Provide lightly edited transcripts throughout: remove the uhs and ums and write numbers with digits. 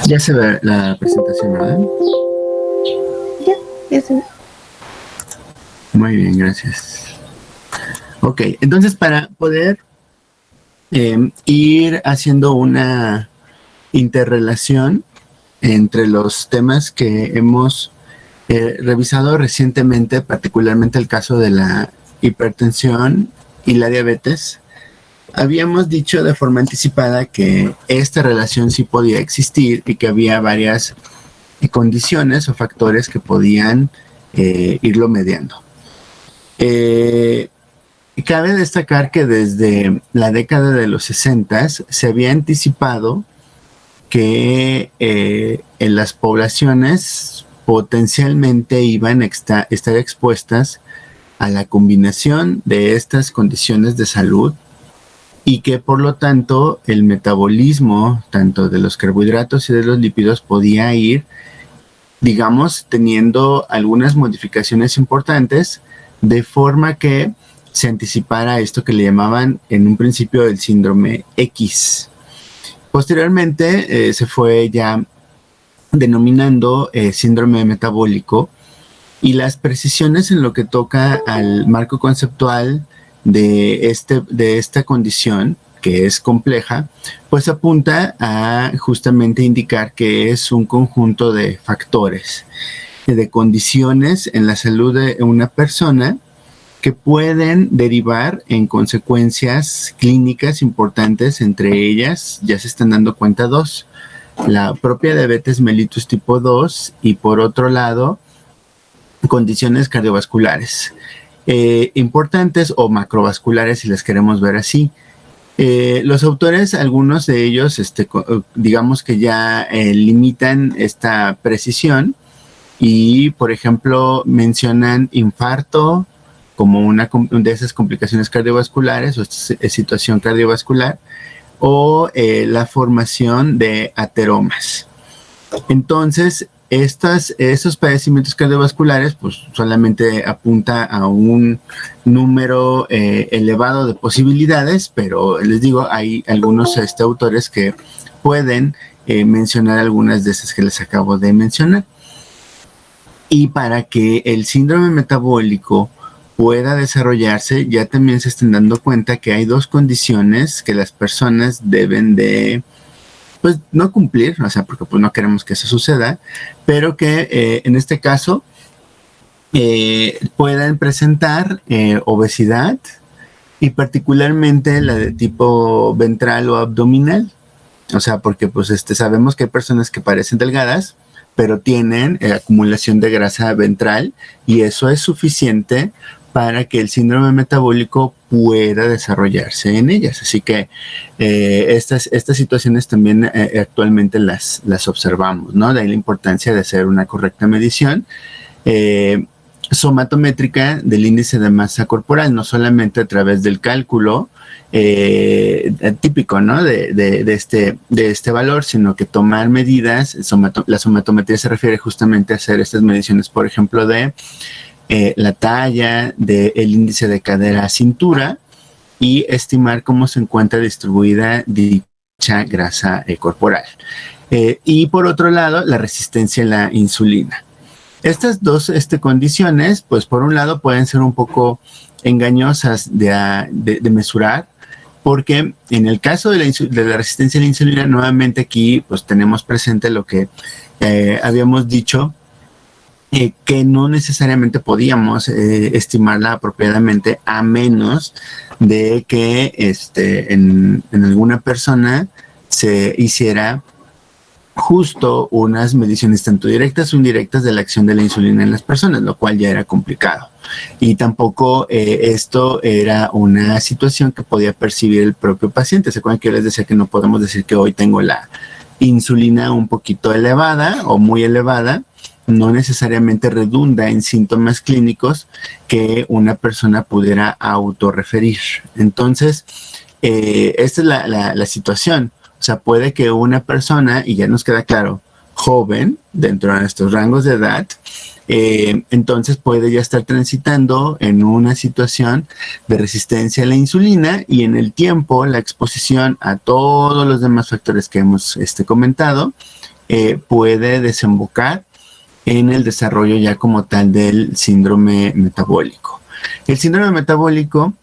Ya se ve la presentación, ¿verdad? Ya se ve. Muy bien, gracias. Ok, entonces para poder ir haciendo una interrelación entre los temas que hemos revisado recientemente, particularmente el caso de la hipertensión y la diabetes, habíamos dicho de forma anticipada que esta relación sí podía existir y que había varias condiciones o factores que podían irlo mediando. Cabe destacar que desde la década de los 60 se había anticipado que en las poblaciones potencialmente iban a estar expuestas a la combinación de estas condiciones de salud y que por lo tanto el metabolismo tanto de los carbohidratos y de los lípidos podía ir, digamos, teniendo algunas modificaciones importantes de forma que se anticipara esto que le llamaban en un principio el síndrome X. Posteriormente se fue ya denominando síndrome metabólico y las precisiones en lo que toca al marco conceptual de esta condición, que es compleja, pues apunta a justamente indicar que es un conjunto de factores, de condiciones en la salud de una persona que pueden derivar en consecuencias clínicas importantes. Entre ellas ya se están dando cuenta dos: la propia diabetes mellitus tipo 2 y por otro lado condiciones cardiovasculares importantes o macrovasculares, si las queremos ver así. Los autores, algunos de ellos, digamos que ya limitan esta precisión y, por ejemplo, mencionan infarto como una de esas complicaciones cardiovasculares o esta situación cardiovascular, o la formación de ateromas. Entonces, estos padecimientos cardiovasculares pues solamente apunta a un número elevado de posibilidades, pero les digo, hay algunos autores que pueden mencionar algunas de esas que les acabo de mencionar. Y para que el síndrome metabólico pueda desarrollarse, ya también se están dando cuenta que hay dos condiciones que las personas deben de, pues, no cumplir, o sea, porque pues no queremos que eso suceda, pero que en este caso puedan presentar obesidad y particularmente la de tipo ventral o abdominal. O sea, porque pues sabemos que hay personas que parecen delgadas, pero tienen acumulación de grasa ventral y eso es suficiente para que el síndrome metabólico pueda desarrollarse en ellas. Así que estas situaciones también actualmente las observamos, ¿no? De ahí la importancia de hacer una correcta medición somatométrica del índice de masa corporal, no solamente a través del cálculo típico, ¿no? de este valor, sino que tomar medidas. La somatometría se refiere justamente a hacer estas mediciones, por ejemplo, de la talla, del índice de cadera a cintura y estimar cómo se encuentra distribuida dicha grasa corporal. Y por otro lado, la resistencia a la insulina. Estas dos condiciones, pues por un lado pueden ser un poco engañosas de mesurar, porque en el caso de la resistencia a la insulina, nuevamente aquí pues tenemos presente lo que habíamos dicho, que no necesariamente podíamos estimarla apropiadamente a menos de que en alguna persona se hiciera justo unas mediciones tanto directas o indirectas de la acción de la insulina en las personas, lo cual ya era complicado. Y tampoco esto era una situación que podía percibir el propio paciente. ¿Se acuerdan que yo les decía que no podemos decir que hoy tengo la insulina un poquito elevada o muy elevada? No necesariamente redunda en síntomas clínicos que una persona pudiera autorreferir. Entonces, esta es la situación. O sea, puede que una persona, y ya nos queda claro, joven, dentro de estos rangos de edad, entonces puede ya estar transitando en una situación de resistencia a la insulina, y en el tiempo la exposición a todos los demás factores que hemos comentado puede desembocar en el desarrollo ya como tal del síndrome metabólico. El síndrome metabólico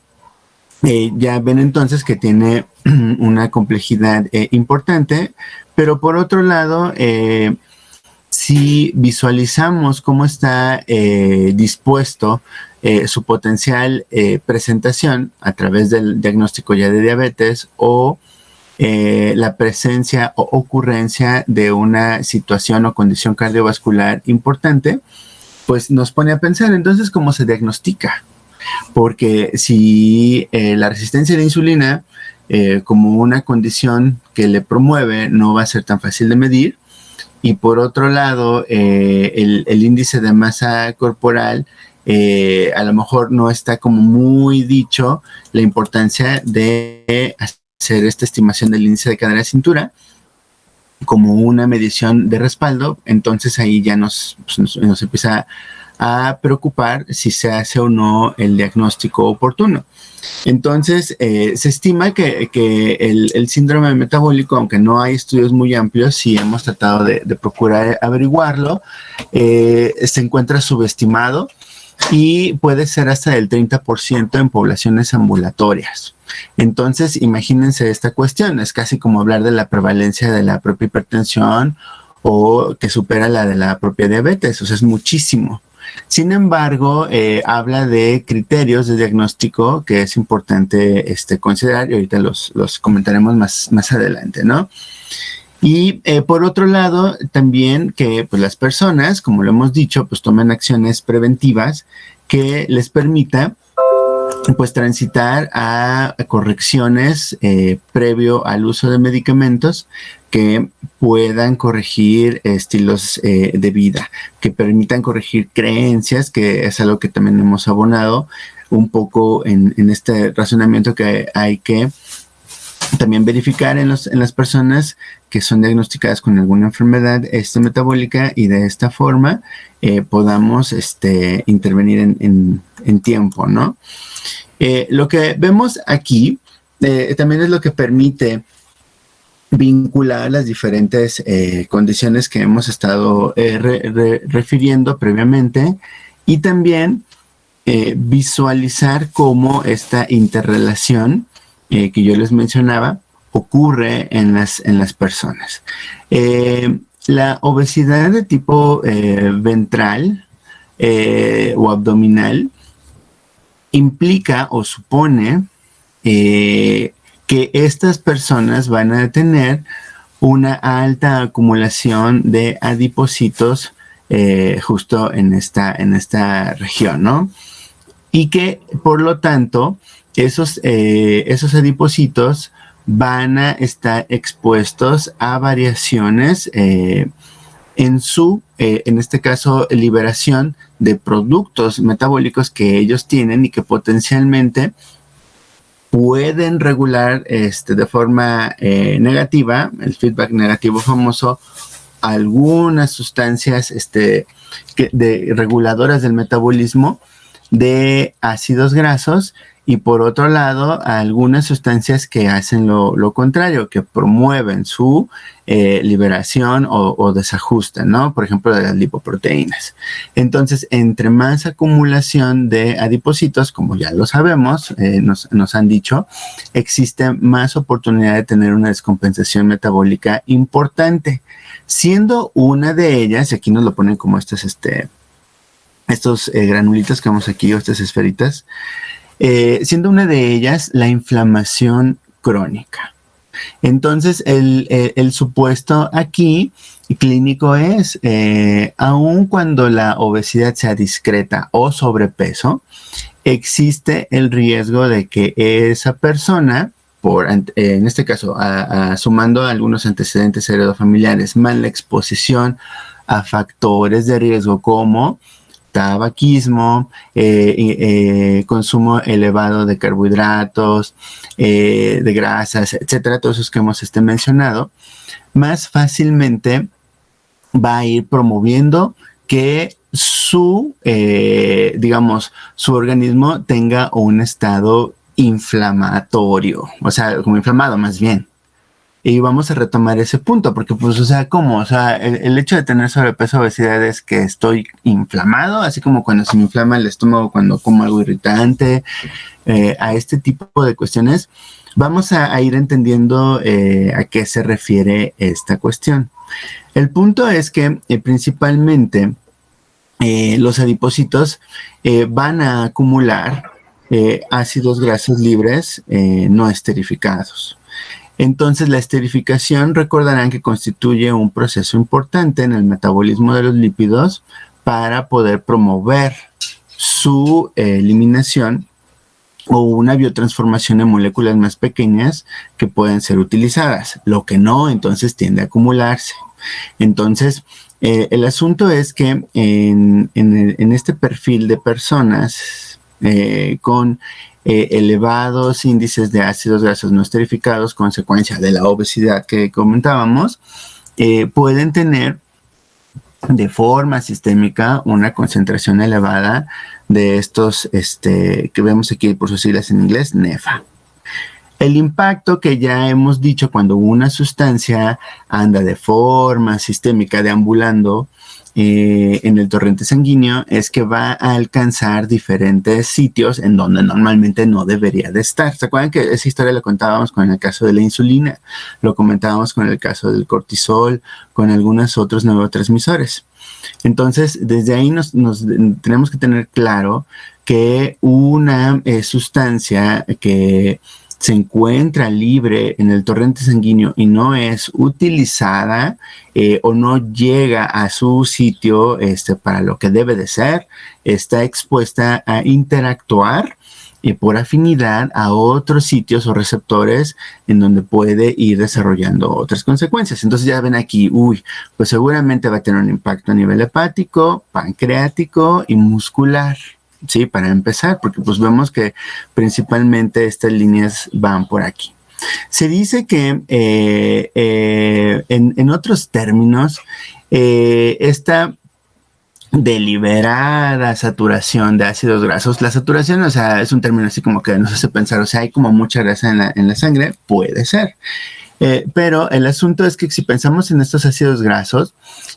ya ven entonces que tiene una complejidad importante, pero por otro lado, si visualizamos cómo está dispuesto su potencial presentación a través del diagnóstico ya de diabetes o la presencia o ocurrencia de una situación o condición cardiovascular importante, pues nos pone a pensar entonces cómo se diagnostica. Porque si la resistencia a la insulina como una condición que le promueve no va a ser tan fácil de medir, y por otro lado el índice de masa corporal a lo mejor no está como muy dicho la importancia de hacer esta estimación del índice de cadera-cintura como una medición de respaldo, entonces ahí ya nos empieza a preocupar si se hace o no el diagnóstico oportuno. Entonces, se estima que el síndrome metabólico, aunque no hay estudios muy amplios, sí hemos tratado de procurar averiguarlo, se encuentra subestimado y puede ser hasta del 30% en poblaciones ambulatorias. Entonces, imagínense esta cuestión, es casi como hablar de la prevalencia de la propia hipertensión o que supera la de la propia diabetes, o sea, es muchísimo. Sin embargo, habla de criterios de diagnóstico que es importante considerar, y ahorita los comentaremos más adelante, ¿no? Y por otro lado, también que pues, las personas, como lo hemos dicho, pues tomen acciones preventivas que les permita pues transitar a correcciones previo al uso de medicamentos que puedan corregir estilos de vida, que permitan corregir creencias, que es algo que también hemos abonado un poco en este razonamiento que hay que también verificar en las personas que son diagnosticadas con alguna enfermedad metabólica, y de esta forma podamos intervenir en tiempo, ¿no? Lo que vemos aquí también es lo que permite vincular las diferentes condiciones que hemos estado refiriendo previamente, y también visualizar cómo esta interrelación que yo les mencionaba ocurre en las personas. La obesidad de tipo ventral o abdominal implica o supone que estas personas van a tener una alta acumulación de adipocitos justo en esta región, ¿no? Y que, por lo tanto, esos adipocitos van a estar expuestos a variaciones en su, en este caso, liberación de productos metabólicos que ellos tienen y que potencialmente pueden regular de forma negativa, el feedback negativo famoso, algunas sustancias reguladoras del metabolismo de ácidos grasos, y por otro lado algunas sustancias que hacen lo contrario, que promueven su liberación o desajuste, ¿no? Por ejemplo, de las lipoproteínas. Entonces, entre más acumulación de adipocitos, como ya lo sabemos, nos han dicho, existe más oportunidad de tener una descompensación metabólica importante, siendo una de ellas, y aquí nos lo ponen como estos granulitos que vemos aquí, o estas esferitas, siendo una de ellas la inflamación crónica. Entonces, el supuesto aquí clínico es, aun cuando la obesidad sea discreta o sobrepeso, existe el riesgo de que esa persona, en este caso, sumando algunos antecedentes heredofamiliares, más la exposición a factores de riesgo como tabaquismo, consumo elevado de carbohidratos, de grasas, etcétera, todos esos que hemos mencionado, más fácilmente va a ir promoviendo que su organismo tenga un estado inflamatorio, o sea, como inflamado más bien. Y vamos a retomar ese punto, porque pues, o sea, ¿cómo? O sea, el hecho de tener sobrepeso o obesidad es que estoy inflamado, así como cuando se me inflama el estómago cuando como algo irritante, a este tipo de cuestiones. Vamos a ir entendiendo a qué se refiere esta cuestión. El punto es que principalmente los adipocitos van a acumular ácidos grasos libres no esterificados. Entonces, la esterificación, recordarán que constituye un proceso importante en el metabolismo de los lípidos para poder promover su eliminación o una biotransformación en moléculas más pequeñas que pueden ser utilizadas. Lo que no, entonces tiende a acumularse. Entonces, el asunto es que en este perfil de personas con elevados índices de ácidos grasos no esterificados, consecuencia de la obesidad que comentábamos, pueden tener de forma sistémica una concentración elevada de estos que vemos aquí por sus siglas en inglés, NEFA. El impacto que ya hemos dicho cuando una sustancia anda de forma sistémica deambulando en el torrente sanguíneo es que va a alcanzar diferentes sitios en donde normalmente no debería de estar. ¿Se acuerdan que esa historia la contábamos con el caso de la insulina? Lo comentábamos con el caso del cortisol, con algunos otros neurotransmisores. Entonces, desde ahí nos tenemos que tener claro que una sustancia que se encuentra libre en el torrente sanguíneo y no es utilizada o no llega a su sitio para lo que debe de ser, está expuesta a interactuar por afinidad a otros sitios o receptores en donde puede ir desarrollando otras consecuencias. Entonces ya ven aquí, pues seguramente va a tener un impacto a nivel hepático, pancreático y muscular. Sí, para empezar, porque pues vemos que principalmente estas líneas van por aquí. Se dice que en otros términos, esta deliberada saturación de ácidos grasos, la saturación, o sea, es un término así como que nos hace pensar, o sea, hay como mucha grasa en la sangre, puede ser. Pero el asunto es que si pensamos en estos ácidos grasos,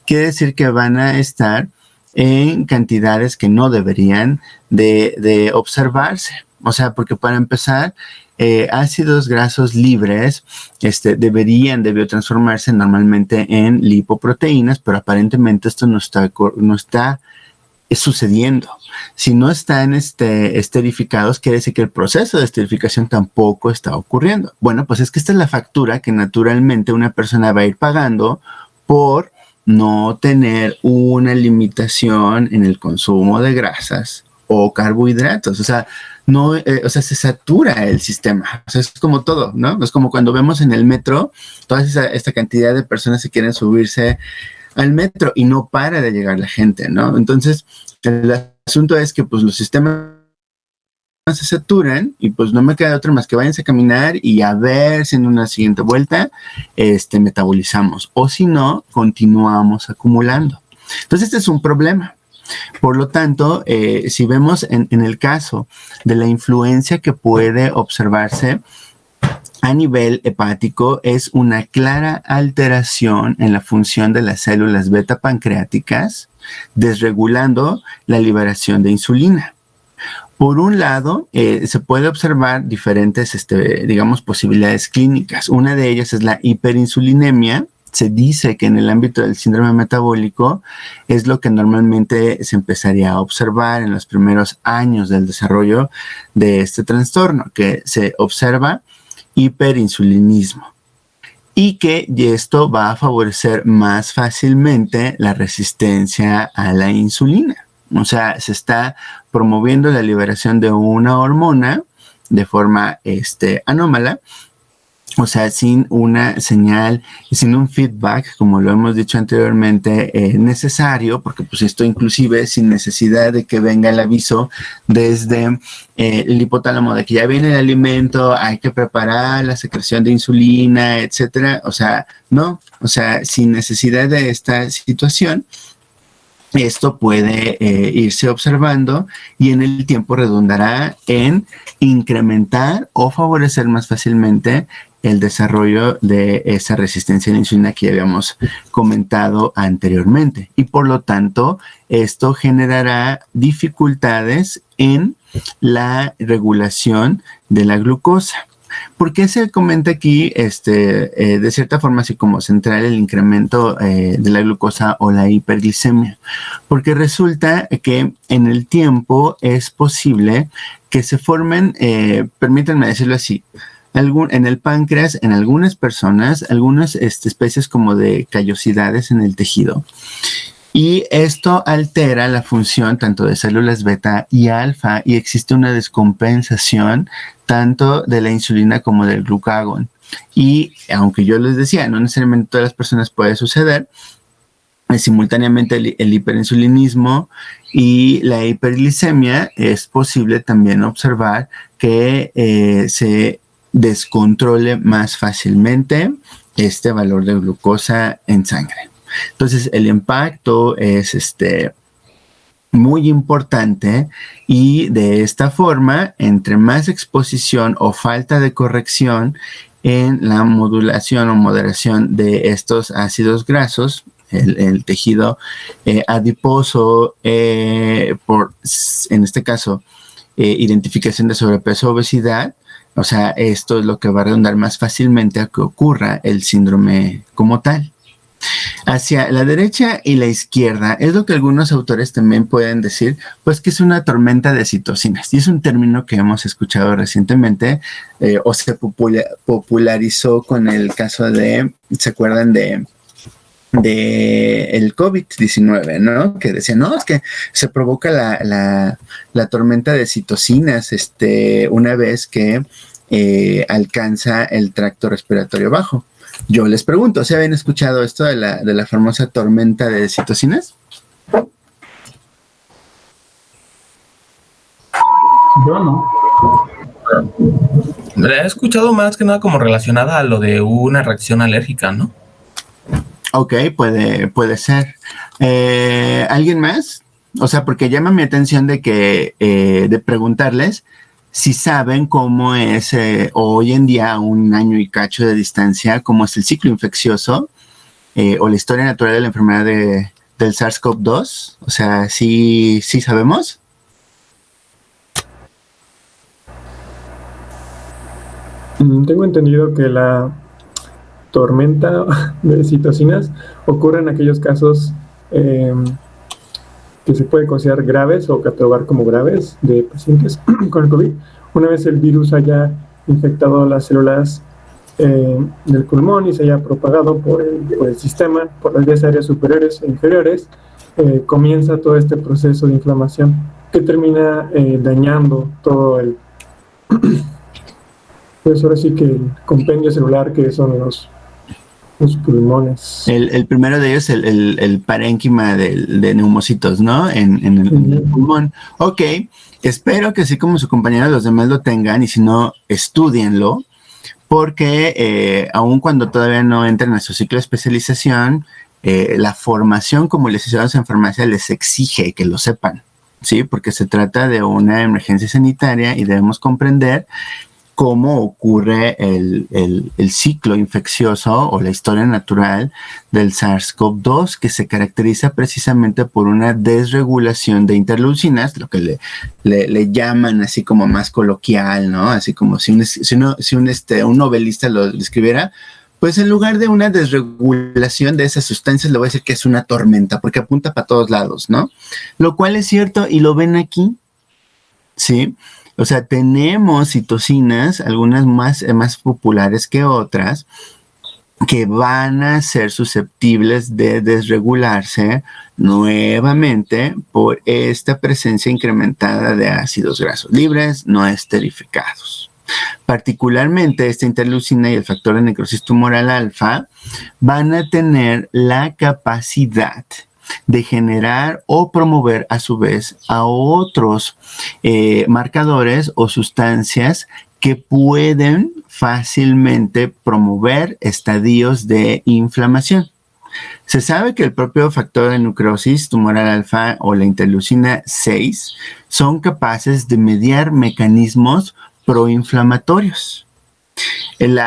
quiere decir que van a estar en cantidades que no deberían de observarse. O sea, porque para empezar, ácidos grasos libres deberían de biotransformarse normalmente en lipoproteínas, pero aparentemente esto no está sucediendo. Si no están esterificados, quiere decir que el proceso de esterificación tampoco está ocurriendo. Bueno, pues es que esta es la factura que naturalmente una persona va a ir pagando por no tener una limitación en el consumo de grasas o carbohidratos. O sea, no, se satura el sistema. O sea, es como todo, ¿no? Es como cuando vemos en el metro toda esta cantidad de personas que quieren subirse al metro y no para de llegar la gente, ¿no? Entonces, el asunto es que pues los sistemas se saturan y pues no me queda otra más que váyanse a caminar y a ver si en una siguiente vuelta metabolizamos, o si no, continuamos acumulando. Entonces este es un problema. Por lo tanto, si vemos en el caso de la influencia que puede observarse a nivel hepático, es una clara alteración en la función de las células beta pancreáticas, desregulando la liberación de insulina. Por un lado, se puede observar diferentes, posibilidades clínicas. Una de ellas es la hiperinsulinemia. Se dice que en el ámbito del síndrome metabólico es lo que normalmente se empezaría a observar en los primeros años del desarrollo de este trastorno, que se observa hiperinsulinismo y que esto va a favorecer más fácilmente la resistencia a la insulina. O sea, se está promoviendo la liberación de una hormona de forma anómala O sea, sin una señal y sin un feedback, como lo hemos dicho anteriormente, necesario, porque pues esto inclusive sin necesidad de que venga el aviso desde el hipotálamo de que ya viene el alimento, hay que preparar la secreción de insulina, etcétera. O sea, no, o sea, sin necesidad de esta situación, esto puede irse observando y en el tiempo redundará en incrementar o favorecer más fácilmente el desarrollo de esa resistencia a la insulina que ya habíamos comentado anteriormente. Y por lo tanto, esto generará dificultades en la regulación de la glucosa. ¿Por qué se comenta aquí, de cierta forma, así como central, el incremento de la glucosa o la hiperglicemia? Porque resulta que en el tiempo es posible que se formen, permítanme decirlo así, en el páncreas, en algunas personas, algunas especies como de callosidades en el tejido. Y esto altera la función tanto de células beta y alfa y existe una descompensación tanto de la insulina como del glucagón. Y aunque yo les decía, no necesariamente todas las personas puede suceder, simultáneamente el hiperinsulinismo y la hiperglicemia es posible también observar que se descontrole más fácilmente este valor de glucosa en sangre. Entonces, el impacto es muy importante y de esta forma, entre más exposición o falta de corrección en la modulación o moderación de estos ácidos grasos, el tejido adiposo, en este caso, identificación de sobrepeso o obesidad, o sea, esto es lo que va a redundar más fácilmente a que ocurra el síndrome como tal. Hacia la derecha y la izquierda es lo que algunos autores también pueden decir, pues que es una tormenta de citocinas. Y es un término que hemos escuchado recientemente o se popularizó con el caso de, ¿se acuerdan de el COVID-19, ¿no? Que decían, no, es que se provoca la tormenta de citocinas una vez que alcanza el tracto respiratorio bajo. Yo les pregunto, ¿se habían escuchado esto de la famosa tormenta de citocinas? Yo no. La he escuchado más que nada como relacionada a lo de una reacción alérgica, ¿no? Ok, puede ser. ¿Alguien más? O sea, porque llama mi atención de preguntarles si saben cómo es hoy en día, a un año y cacho de distancia, cómo es el ciclo infeccioso o la historia natural de la enfermedad del SARS-CoV-2. O sea, ¿sí sabemos? Tengo entendido que la tormenta de citocinas ocurre en aquellos casos que se puede considerar graves o catalogar como graves de pacientes con el COVID. Una vez el virus haya infectado las células del pulmón y se haya propagado por el sistema, por las vías aéreas superiores e inferiores, comienza todo este proceso de inflamación que termina dañando todo el pues ahora sí que el compendio celular que son los pulmones. El primero de ellos, el parénquima de neumocitos, ¿no? En el pulmón. Ok, espero que así como su compañero los demás lo tengan, y si no, estúdienlo, porque aun cuando todavía no entran a su ciclo de especialización, la formación como licenciados en farmacia les exige que lo sepan, ¿sí? Porque se trata de una emergencia sanitaria y debemos comprender cómo ocurre el ciclo infeccioso o la historia natural del SARS-CoV-2, que se caracteriza precisamente por una desregulación de interleucinas, lo que le llaman así como más coloquial, ¿no? Así como si un novelista lo escribiera, pues en lugar de una desregulación de esas sustancias, le voy a decir que es una tormenta, porque apunta para todos lados, ¿no? Lo cual es cierto y lo ven aquí, ¿sí? O sea, tenemos citocinas, algunas más populares que otras, que van a ser susceptibles de desregularse nuevamente por esta presencia incrementada de ácidos grasos libres no esterificados, Particularmente esta interleucina y el factor de necrosis tumoral alfa van a tener la capacidad de generar o promover a su vez a otros marcadores o sustancias que pueden fácilmente promover estadios de inflamación. Se sabe que el propio factor de necrosis tumoral alfa o la interleucina 6 son capaces de mediar mecanismos proinflamatorios. El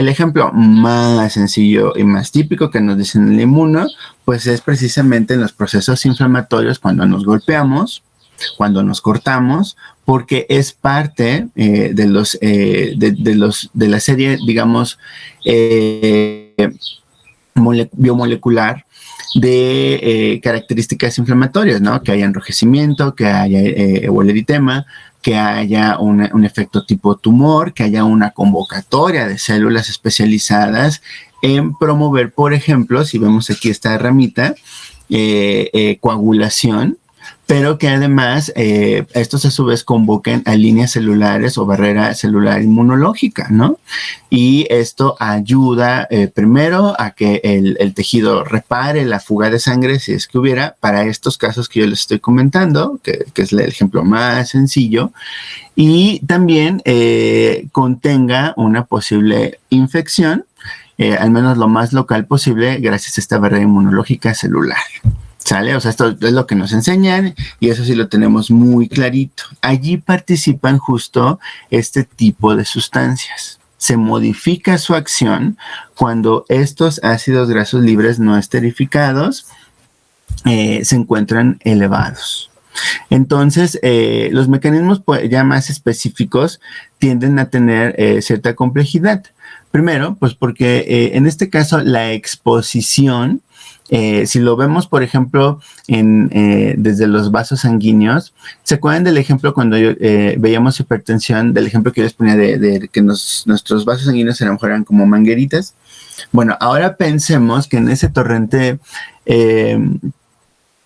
ejemplo más sencillo y más típico que nos dicen en el inmuno, pues es precisamente en los procesos inflamatorios cuando nos golpeamos, cuando nos cortamos, porque es parte de la serie, digamos, biomolecular de características inflamatorias, ¿no? Que haya enrojecimiento, que haya o el eritema, que haya un efecto tipo tumor, que haya una convocatoria de células especializadas en promover, por ejemplo, si vemos aquí esta ramita, coagulación, pero que además estos a su vez convoquen a líneas celulares o barrera celular inmunológica, ¿no? Y esto ayuda primero a que el tejido repare la fuga de sangre, si es que hubiera, para estos casos que yo les estoy comentando, que es el ejemplo más sencillo, y también contenga una posible infección, al menos lo más local posible, gracias a esta barrera inmunológica celular. ¿Sale? O sea, esto es lo que nos enseñan y eso sí lo tenemos muy clarito. Allí participan justo este tipo de sustancias. Se modifica su acción cuando estos ácidos grasos libres no esterificados se encuentran elevados. Entonces, los mecanismos ya más específicos tienden a tener cierta complejidad. Primero, pues porque en este caso la exposición, si lo vemos, por ejemplo, desde los vasos sanguíneos, ¿se acuerdan del ejemplo cuando veíamos hipertensión, del ejemplo que yo les ponía de que nuestros vasos sanguíneos a lo mejor eran como mangueritas? Bueno, ahora pensemos que en ese torrente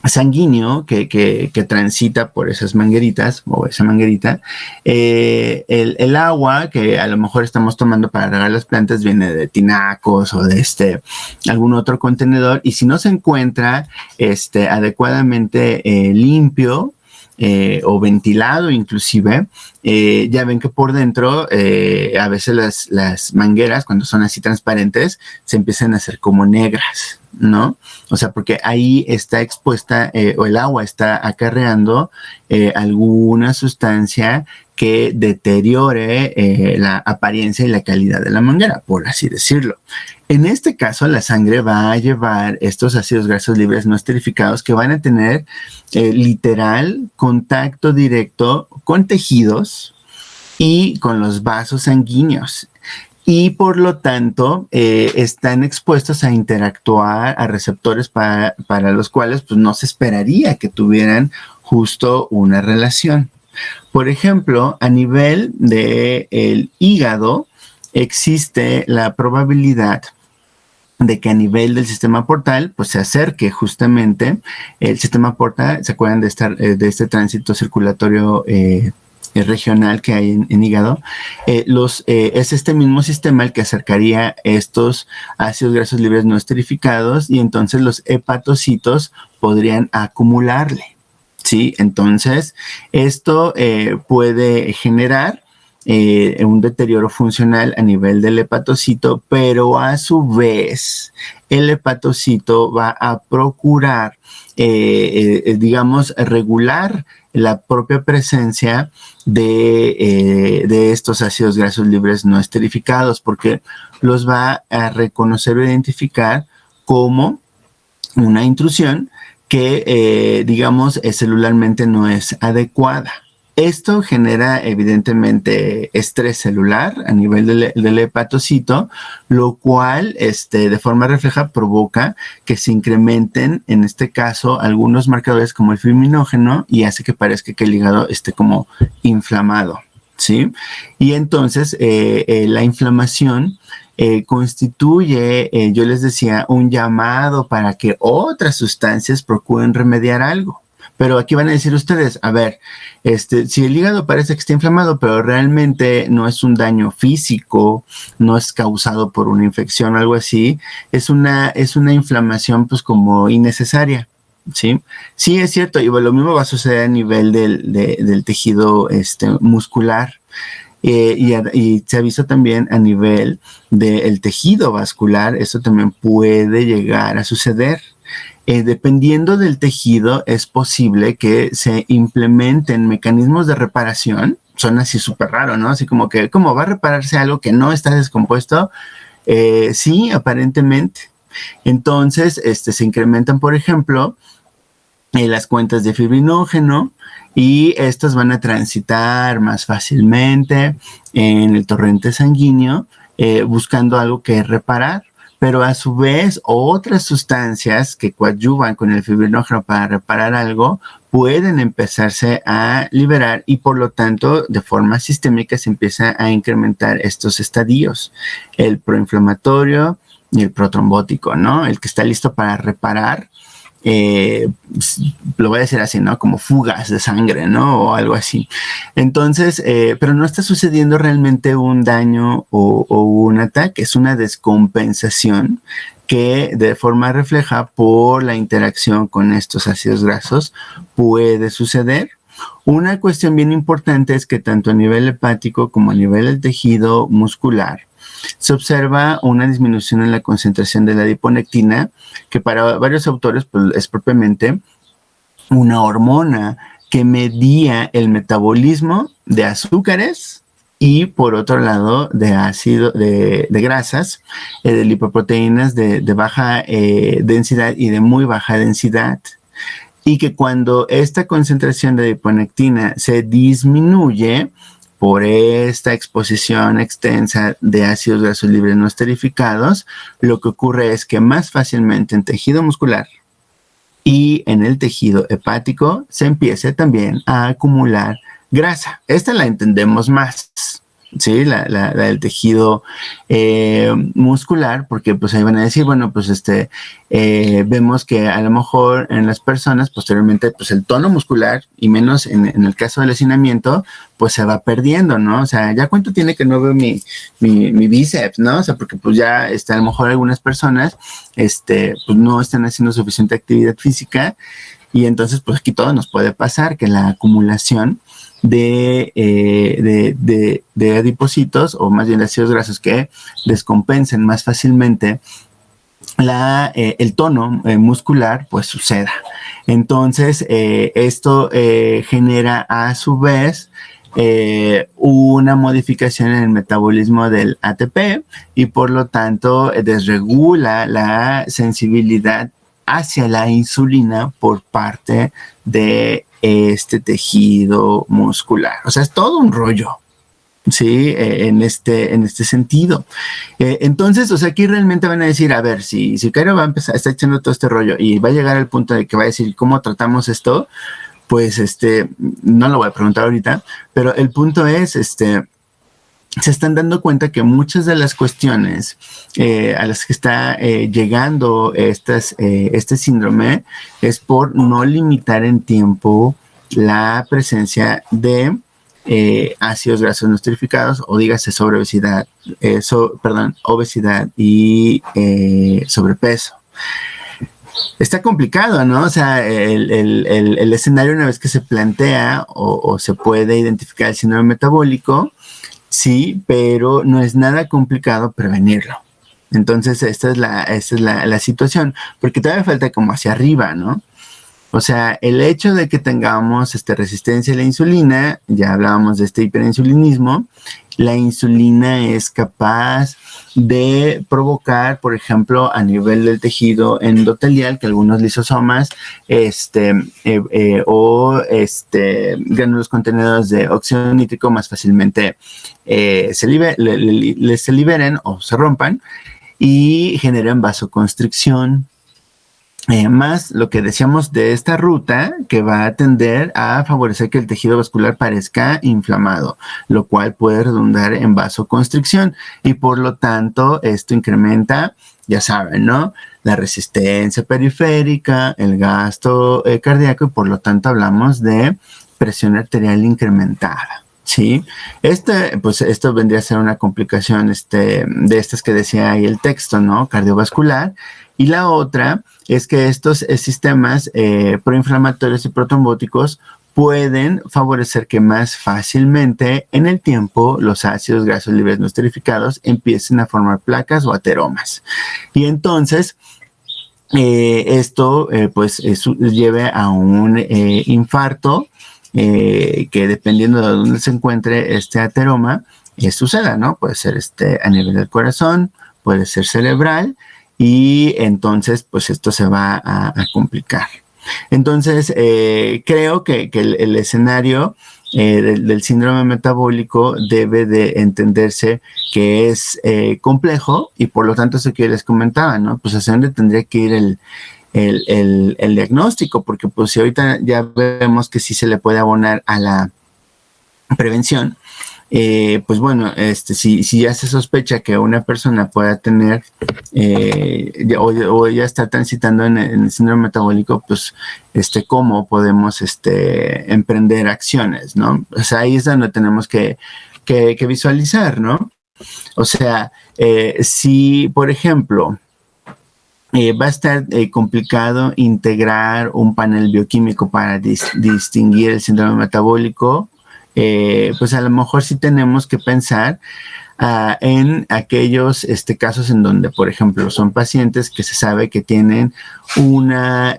sanguíneo que transita por esas mangueritas o esa manguerita, el agua que a lo mejor estamos tomando para regar las plantas viene de tinacos o de algún otro contenedor, y si no se encuentra adecuadamente limpio o ventilado inclusive, ya ven que por dentro a veces las mangueras, cuando son así transparentes, se empiezan a hacer como negras, ¿no? O sea, porque ahí está expuesta o el agua está acarreando alguna sustancia que deteriore la apariencia y la calidad de la manguera, por así decirlo. En este caso, la sangre va a llevar estos ácidos grasos libres no esterificados que van a tener literal contacto directo con tejidos y con los vasos sanguíneos. Y por lo tanto están expuestos a interactuar a receptores para los cuales pues, no se esperaría que tuvieran justo una relación. Por ejemplo, a nivel del hígado existe la probabilidad de que a nivel del sistema portal pues se acerque justamente el sistema portal. ¿Se acuerdan de este tránsito circulatorio regional que hay en hígado? Es este mismo sistema el que acercaría estos ácidos grasos libres no esterificados, y entonces los hepatocitos podrían acumularle, ¿sí? Entonces esto puede generar un deterioro funcional a nivel del hepatocito, pero a su vez el hepatocito va a procurar, digamos, regular la propia presencia de estos ácidos grasos libres no esterificados, porque los va a reconocer o identificar como una intrusión que, digamos, celularmente no es adecuada. Esto genera evidentemente estrés celular a nivel del hepatocito, lo cual de forma refleja provoca que se incrementen, en este caso, algunos marcadores como el fibrinogen, y hace que parezca que el hígado esté como inflamado, ¿sí? Y entonces la inflamación constituye, yo les decía, un llamado para que otras sustancias procuren remediar algo. Pero aquí van a decir ustedes, a ver, si el hígado parece que está inflamado, pero realmente no es un daño físico, no es causado por una infección o algo así, es una inflamación pues como innecesaria, ¿sí? Sí, es cierto, y lo mismo va a suceder a nivel del tejido muscular. Y se avisa también a nivel del tejido vascular, eso también puede llegar a suceder. Dependiendo del tejido, es posible que se implementen mecanismos de reparación. Suena así súper raro, ¿no? Así como que, ¿cómo va a repararse algo que no está descompuesto? Sí, aparentemente. Entonces, se incrementan, por ejemplo, las cuentas de fibrinógeno, y estas van a transitar más fácilmente en el torrente sanguíneo, buscando algo que reparar. Pero a su vez, otras sustancias que coadyuvan con el fibrinógeno para reparar algo pueden empezarse a liberar, y por lo tanto, de forma sistémica se empieza a incrementar estos estadios, el proinflamatorio y el protrombótico, ¿no? El que está listo para reparar, lo voy a decir así, ¿no? Como fugas de sangre, ¿no? O algo así. Entonces, pero no está sucediendo realmente un daño o un ataque, es una descompensación que de forma refleja por la interacción con estos ácidos grasos puede suceder. Una cuestión bien importante es que tanto a nivel hepático como a nivel del tejido muscular se observa una disminución en la concentración de la adiponectina, que para varios autores pues, es propiamente una hormona que medía el metabolismo de azúcares y, por otro lado, de grasas, de lipoproteínas de baja densidad y de muy baja densidad. Y que cuando esta concentración de adiponectina se disminuye por esta exposición extensa de ácidos grasos libres no esterificados, lo que ocurre es que más fácilmente en tejido muscular y en el tejido hepático se empiece también a acumular grasa. Esta la entendemos más, ¿sí? La del tejido muscular, porque pues ahí van a decir, bueno, pues vemos que a lo mejor en las personas posteriormente pues el tono muscular, y menos en el caso del hacinamiento, pues se va perdiendo, ¿no? O sea, ¿ya cuánto tiene que no veo mi bíceps, ¿no? O sea, porque pues ya a lo mejor algunas personas pues no están haciendo suficiente actividad física, y entonces pues aquí todo nos puede pasar, que la acumulación de adipocitos, o más bien de ácidos grasos que descompensen más fácilmente el tono muscular, pues suceda. Entonces, esto genera a su vez una modificación en el metabolismo del ATP, y por lo tanto desregula la sensibilidad hacia la insulina por parte de este tejido muscular. O sea, es todo un rollo, ¿sí? En este sentido. Entonces, o sea, aquí realmente van a decir, a ver, si Cairo va a empezar, está echando todo este rollo y va a llegar al punto de que va a decir, ¿cómo tratamos esto? Pues, no lo voy a preguntar ahorita, pero el punto es, se están dando cuenta que muchas de las cuestiones a las que está llegando este síndrome es por no limitar en tiempo la presencia de ácidos grasos no esterificados, o dígase obesidad y sobrepeso. Está complicado, ¿no? O sea, el escenario, una vez que se plantea o se puede identificar el síndrome metabólico, sí, pero no es nada complicado prevenirlo. Entonces, esta es la situación, porque todavía falta como hacia arriba, ¿no? O sea, el hecho de que tengamos resistencia a la insulina, ya hablábamos de hiperinsulinismo, la insulina es capaz de provocar, por ejemplo, a nivel del tejido endotelial, que algunos lisosomas gránulos contenedores de óxido nítrico más fácilmente se liberen o se rompan y generan vasoconstricción. más lo que decíamos de esta ruta que va a tender a favorecer que el tejido vascular parezca inflamado, lo cual puede redundar en vasoconstricción y por lo tanto esto incrementa, ya saben, ¿no? La resistencia periférica, el gasto cardíaco y por lo tanto hablamos de presión arterial incrementada. Sí, pues esto vendría a ser una complicación de estas que decía ahí el texto, ¿no? Cardiovascular. Y la otra es que estos sistemas proinflamatorios y protrombóticos pueden favorecer que más fácilmente en el tiempo los ácidos grasos libres no esterificados empiecen a formar placas o ateromas. Y entonces esto pues lleve a un infarto que dependiendo de dónde se encuentre este ateroma, suceda, ¿no? Puede ser a nivel del corazón, puede ser cerebral, y entonces pues esto se va a complicar. Entonces creo que el escenario del síndrome metabólico debe de entenderse que es complejo y por lo tanto eso que les comentaba, ¿no? Pues hacia dónde tendría que ir el diagnóstico, porque pues si ahorita ya vemos que sí se le puede abonar a la prevención, pues bueno, si ya se sospecha que una persona pueda tener o ya está transitando en el síndrome metabólico, pues cómo podemos emprender acciones, ¿no? O sea, ahí es donde tenemos que visualizar, ¿no? O sea, si, por ejemplo, va a estar complicado integrar un panel bioquímico para distinguir el síndrome metabólico, pues a lo mejor sí tenemos que pensar en aquellos casos en donde, por ejemplo, son pacientes que se sabe que tienen una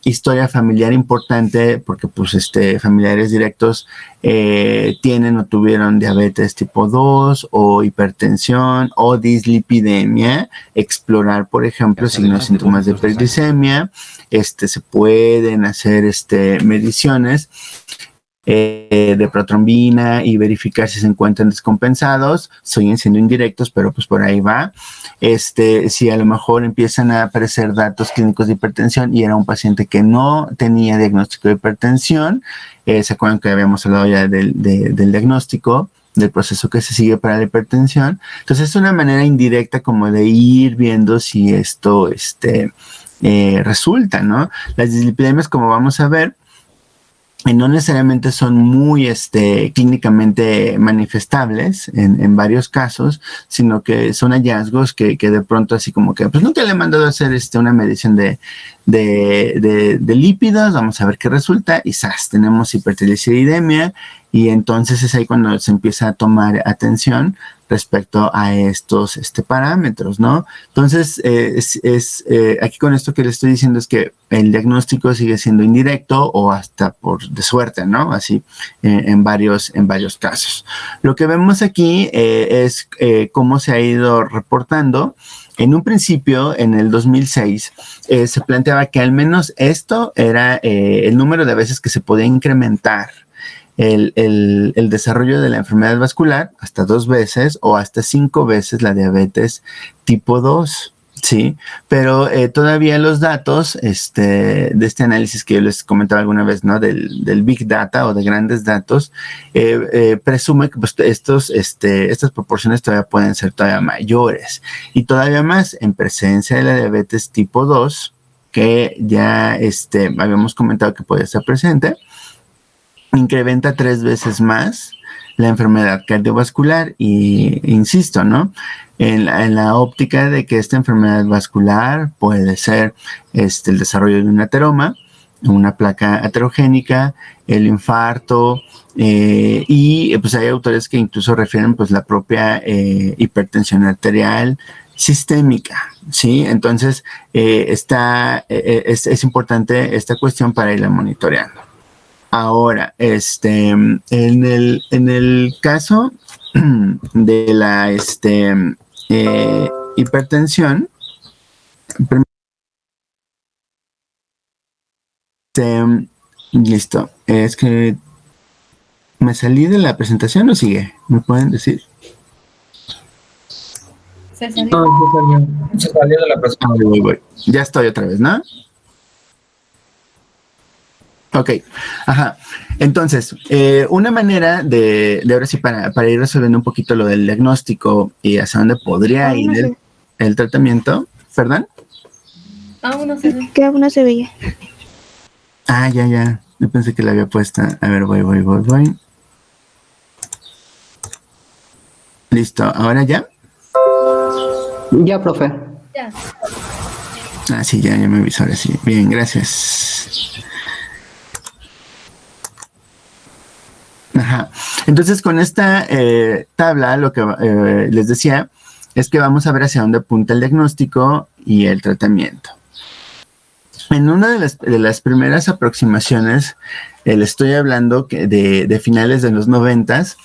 historia familiar importante porque pues familiares directos tienen o tuvieron diabetes tipo 2 o hipertensión o dislipidemia, explorar, por ejemplo, signos y síntomas de hiperglicemia, se pueden hacer mediciones de protrombina y verificar si se encuentran descompensados, siguen siendo indirectos, pero pues por ahí va. Si a lo mejor empiezan a aparecer datos clínicos de hipertensión y era un paciente que no tenía diagnóstico de hipertensión, ¿se acuerdan que habíamos hablado ya del diagnóstico, del proceso que se sigue para la hipertensión? Entonces es una manera indirecta como de ir viendo si esto resulta, ¿no? Las dislipidemias, como vamos a ver, no necesariamente son muy clínicamente manifestables en varios casos, sino que son hallazgos que de pronto así como que, pues nunca le he mandado a hacer una medición de lípidos, vamos a ver qué resulta, y ¡zas! Tenemos hipertrigliceridemia, y entonces es ahí cuando se empieza a tomar atención respecto a estos parámetros, ¿no? Entonces, aquí con esto que le estoy diciendo es que el diagnóstico sigue siendo indirecto o hasta de suerte, ¿no? Así, en varios casos. Lo que vemos aquí es cómo se ha ido reportando. En un principio, en el 2006, se planteaba que al menos esto era el número de veces que se podía incrementar el desarrollo de la enfermedad vascular hasta 2 veces o hasta 5 veces la diabetes tipo 2, ¿sí? Pero todavía los datos de este análisis que yo les comentaba alguna vez, ¿no? Del Big Data o de grandes datos, presume que pues, estas proporciones todavía pueden ser todavía mayores y todavía más en presencia de la diabetes tipo 2, que ya habíamos comentado que puede estar presente. Incrementa 3 veces más la enfermedad cardiovascular y insisto, ¿no? En la óptica de que esta enfermedad vascular puede ser el desarrollo de un ateroma, una placa aterogénica, el infarto, y pues hay autores que incluso refieren pues la propia hipertensión arterial sistémica, ¿sí? Entonces es importante esta cuestión para irla monitoreando. Ahora, en el caso de la hipertensión, listo, es que me salí de la presentación o sigue, ¿me pueden decir? Se Ah, salió. sí salió. Se salió de la presentación. Voy. Ya estoy otra vez, ¿no? Ok, ajá. Entonces, una manera de ahora sí, para ir resolviendo un poquito lo del diagnóstico y hacia dónde podría ir el tratamiento, ¿perdón? Aún no se ve. Que aún no se veía. Ah, ya. Yo pensé que la había puesta. A ver, voy. Listo, ¿ahora ya? Ya, profe. Ya. Ah, sí, ya me avisó ahora sí. Bien, gracias. Ajá. Entonces, con esta tabla, lo que les decía es que vamos a ver hacia dónde apunta el diagnóstico y el tratamiento. En una de las primeras aproximaciones, le estoy hablando de finales de los 90s,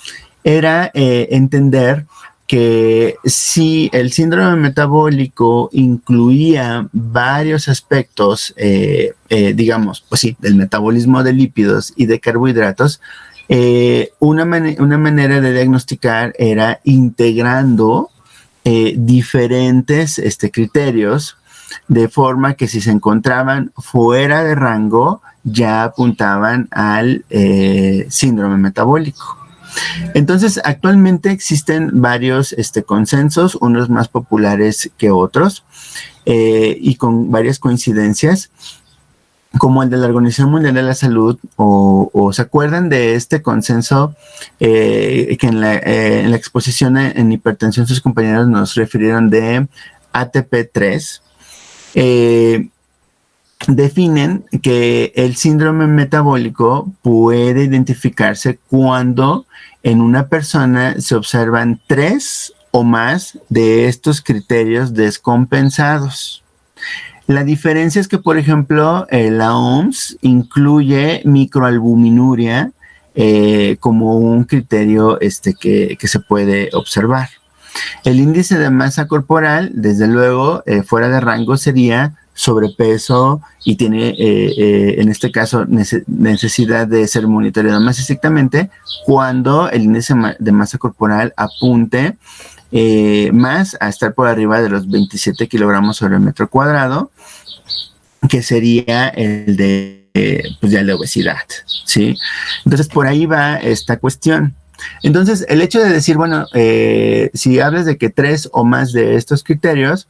era entender que si el síndrome metabólico incluía varios aspectos, digamos, pues sí, del metabolismo de lípidos y de carbohidratos, una manera de diagnosticar era integrando diferentes criterios, de forma que si se encontraban fuera de rango, ya apuntaban al síndrome metabólico. Entonces, actualmente existen varios consensos, unos más populares que otros, y con varias coincidencias, como el de la Organización Mundial de la Salud, o ¿se acuerdan de este consenso que en la exposición en hipertensión sus compañeros nos refirieron de ATP3? Definen que el síndrome metabólico puede identificarse cuando en una persona se observan 3 o más de estos criterios descompensados. La diferencia es que, por ejemplo, la OMS incluye microalbuminuria como un criterio que se puede observar. El índice de masa corporal, desde luego, fuera de rango sería sobrepeso y tiene, en este caso, necesidad de ser monitoreado más estrictamente cuando el índice de masa corporal apunte más a estar por arriba de los 27 kilogramos sobre metro cuadrado, que sería el de, pues ya el de obesidad, ¿sí? Entonces, por ahí va esta cuestión. Entonces, el hecho de decir, bueno, si hablas de que 3 o más de estos criterios,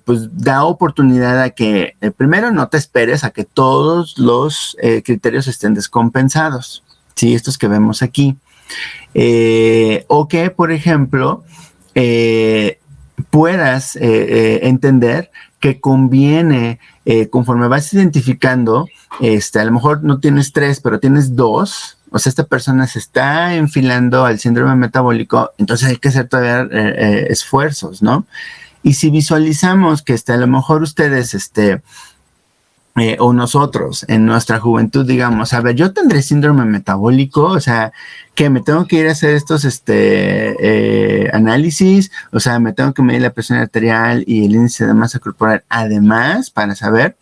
pues da oportunidad a que, primero, no te esperes a que todos los criterios estén descompensados, ¿sí? Estos que vemos aquí. O que, por ejemplo, puedas entender que conviene, conforme vas identificando, a lo mejor no tienes 3, pero tienes 2, o sea, esta persona se está enfilando al síndrome metabólico, entonces hay que hacer todavía esfuerzos, ¿no? Y si visualizamos que a lo mejor ustedes, o nosotros en nuestra juventud, digamos, a ver, yo tendré síndrome metabólico, o sea, que me tengo que ir a hacer estos análisis, o sea, me tengo que medir la presión arterial y el índice de masa corporal, además, para saber,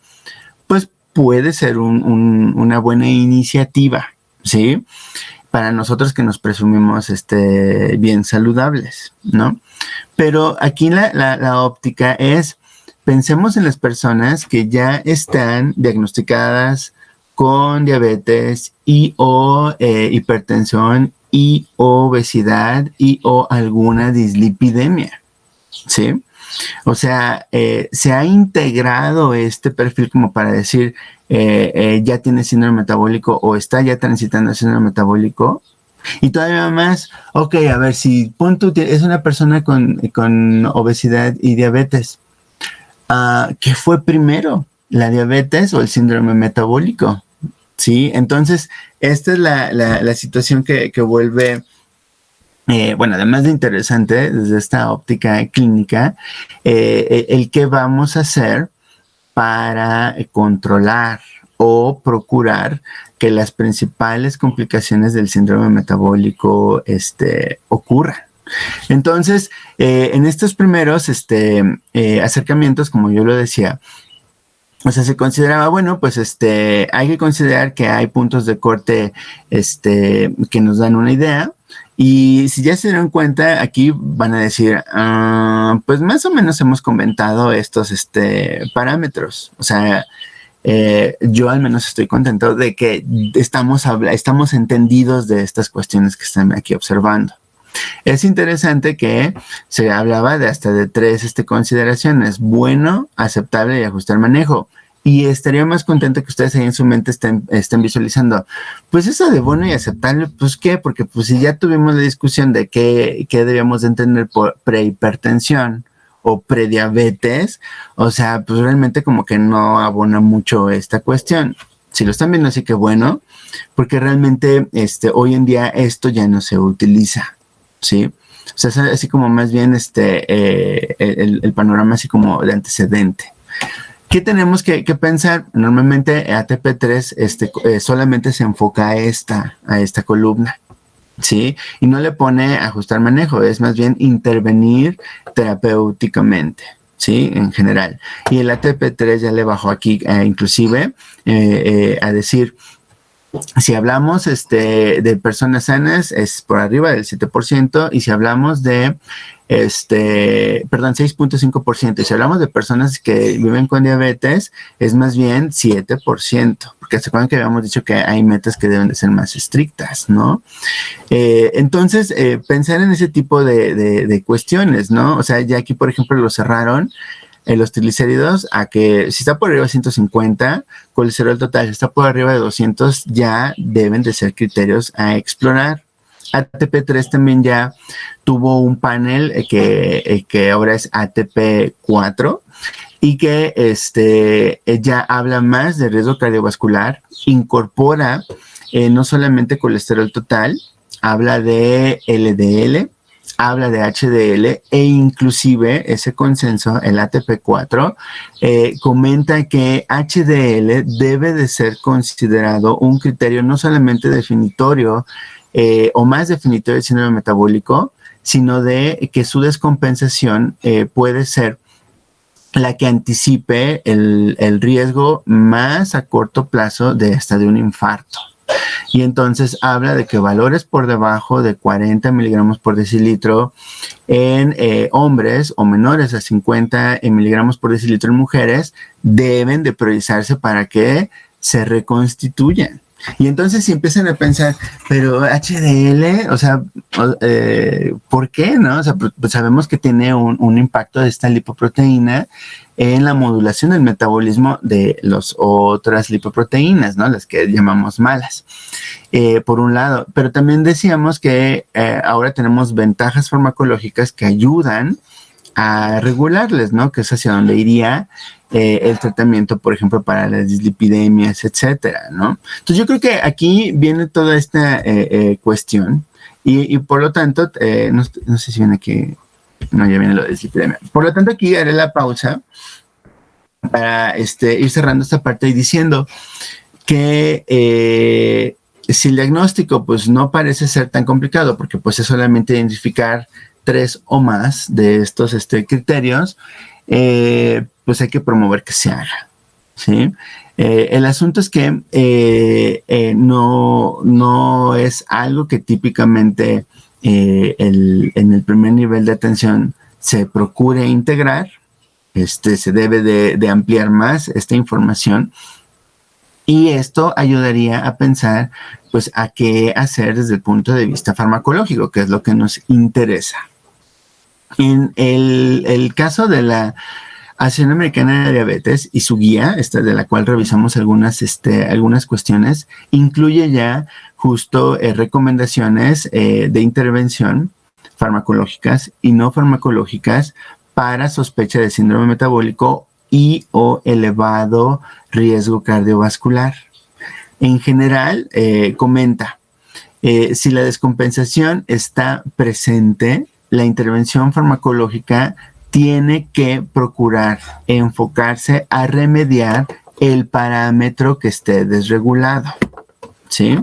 pues puede ser una buena iniciativa, ¿sí? Para nosotros que nos presumimos bien saludables, ¿no? Pero aquí la óptica es, pensemos en las personas que ya están diagnosticadas con diabetes y o hipertensión y obesidad y o alguna dislipidemia, ¿sí? O sea, se ha integrado este perfil como para decir, ya tiene síndrome metabólico o está ya transitando el síndrome metabólico. Y todavía más, ok, a ver, si punto es una persona con obesidad y diabetes, ¿qué fue primero? ¿La diabetes o el síndrome metabólico? ¿Sí? Entonces, esta es la situación que vuelve, bueno, además de interesante desde esta óptica clínica, el qué vamos a hacer para controlar o procurar que las principales complicaciones del síndrome metabólico ocurran. Entonces, en estos primeros acercamientos, como yo lo decía, o sea, se consideraba, bueno, pues hay que considerar que hay puntos de corte que nos dan una idea Y si ya se dieron cuenta, aquí van a decir, pues más o menos hemos comentado estos parámetros. O sea, yo al menos estoy contento de que estamos entendidos de estas cuestiones que están aquí observando. Es interesante que se hablaba de hasta de 3 consideraciones: bueno, aceptable y ajustar manejo. Y estaría más contento que ustedes ahí en su mente estén visualizando, pues eso de bueno y aceptable, pues ¿qué? Porque pues si ya tuvimos la discusión de qué debíamos de entender por prehipertensión o prediabetes, o sea, pues realmente como que no abona mucho esta cuestión. Si lo están viendo, así que bueno, porque realmente hoy en día esto ya no se utiliza, ¿sí? O sea, es así como más bien el panorama así como de antecedente. ¿Qué tenemos que pensar? Normalmente ATP3 solamente se enfoca a esta columna, ¿sí? Y no le pone ajustar manejo, es más bien intervenir terapéuticamente, ¿sí? En general. Y el ATP3 ya le bajó aquí, inclusive, a decir, si hablamos de personas sanas, es por arriba del 7%, y si hablamos de 6.5%, y si hablamos de personas que viven con diabetes, es más bien 7%, porque se acuerdan que habíamos dicho que hay metas que deben de ser más estrictas, ¿no? Entonces, pensar en ese tipo de cuestiones, ¿no? O sea, ya aquí, por ejemplo, lo cerraron los triglicéridos a que si está por arriba de 150, colesterol total, si está por arriba de 200, ya deben de ser criterios a explorar. ATP3 también ya tuvo un panel que ahora es ATP4 y que ya habla más de riesgo cardiovascular, incorpora no solamente colesterol total, habla de LDL, habla de HDL e inclusive ese consenso, el ATP4, comenta que HDL debe de ser considerado un criterio no solamente definitorio o más definitorio del síndrome metabólico, sino de que su descompensación puede ser la que anticipe el riesgo más a corto plazo de hasta de un infarto. Y entonces habla de que valores por debajo de 40 miligramos por decilitro en hombres o menores a 50 miligramos por decilitro en mujeres deben de priorizarse para que se reconstituyan. Y entonces si empiezan a pensar, pero HDL, o sea, ¿por qué, no? O sea, pues sabemos que tiene un impacto de esta lipoproteína en la modulación del metabolismo de las otras lipoproteínas, ¿no? Las que llamamos malas, por un lado. Pero también decíamos que ahora tenemos ventajas farmacológicas que ayudan a regularles, ¿no? Que es hacia donde iría el tratamiento, por ejemplo, para las dislipidemias, etcétera, ¿no? Entonces yo creo que aquí viene toda esta cuestión y por lo tanto, no sé si viene aquí, no, ya viene lo de dislipidemia. Por lo tanto, aquí haré la pausa para ir cerrando esta parte y diciendo que si el diagnóstico pues no parece ser tan complicado, porque pues es solamente identificar 3 o más de estos criterios, pues hay que promover que se haga, ¿sí? El asunto es que no es algo que típicamente en el primer nivel de atención se procure integrar. Se debe de ampliar más esta información y esto ayudaría a pensar pues a qué hacer desde el punto de vista farmacológico, que es lo que nos interesa. En el caso de la Asociación Americana de Diabetes y su guía, de la cual revisamos algunas cuestiones, incluye ya justo recomendaciones de intervención farmacológicas y no farmacológicas para sospecha de síndrome metabólico y o elevado riesgo cardiovascular. En general, comenta, si la descompensación está presente, la intervención farmacológica tiene que procurar enfocarse a remediar el parámetro que esté desregulado, ¿sí?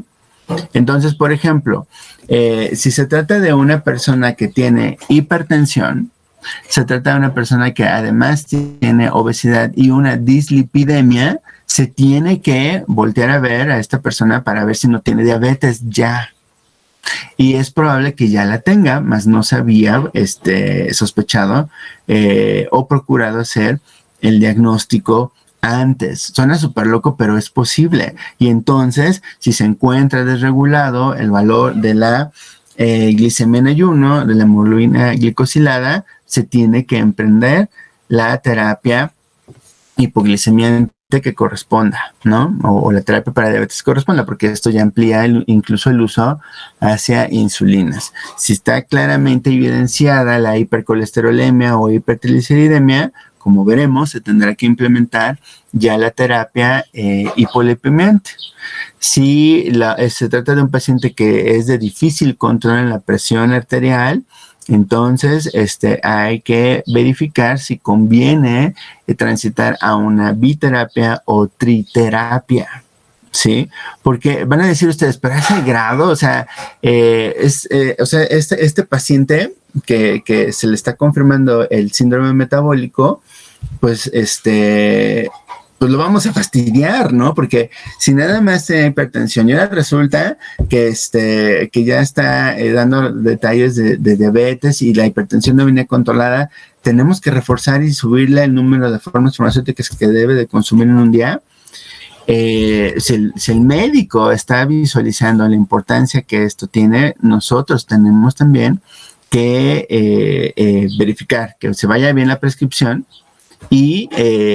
Entonces, por ejemplo, si se trata de una persona que tiene hipertensión, se trata de una persona que además tiene obesidad y una dislipidemia, se tiene que voltear a ver a esta persona para ver si no tiene diabetes ya, Y es probable que ya la tenga, mas no se había sospechado o procurado hacer el diagnóstico antes. Suena súper loco, pero es posible. Y entonces, si se encuentra desregulado el valor de la glicemia en ayuno, de la hemoglobina glicosilada, se tiene que emprender la terapia hipoglicemiante que corresponda, ¿no? O la terapia para diabetes que corresponda, porque esto ya amplía incluso el uso hacia insulinas. Si está claramente evidenciada la hipercolesterolemia o hipertrigliceridemia, como veremos, se tendrá que implementar ya la terapia hipolipemiante. Si se trata de un paciente que es de difícil control en la presión arterial, entonces hay que verificar si conviene transitar a una biterapia o triterapia, ¿sí? Porque van a decir ustedes, pero a ese grado, o sea, este paciente que se le está confirmando el síndrome metabólico, pues pues lo vamos a fastidiar, ¿no? Porque si nada más tiene hipertensión y ahora resulta que ya está dando detalles de diabetes y la hipertensión no viene controlada, tenemos que reforzar y subirle el número de formas farmacéuticas que debe de consumir en un día. Si el médico está visualizando la importancia que esto tiene, nosotros tenemos también que verificar que se vaya bien la prescripción y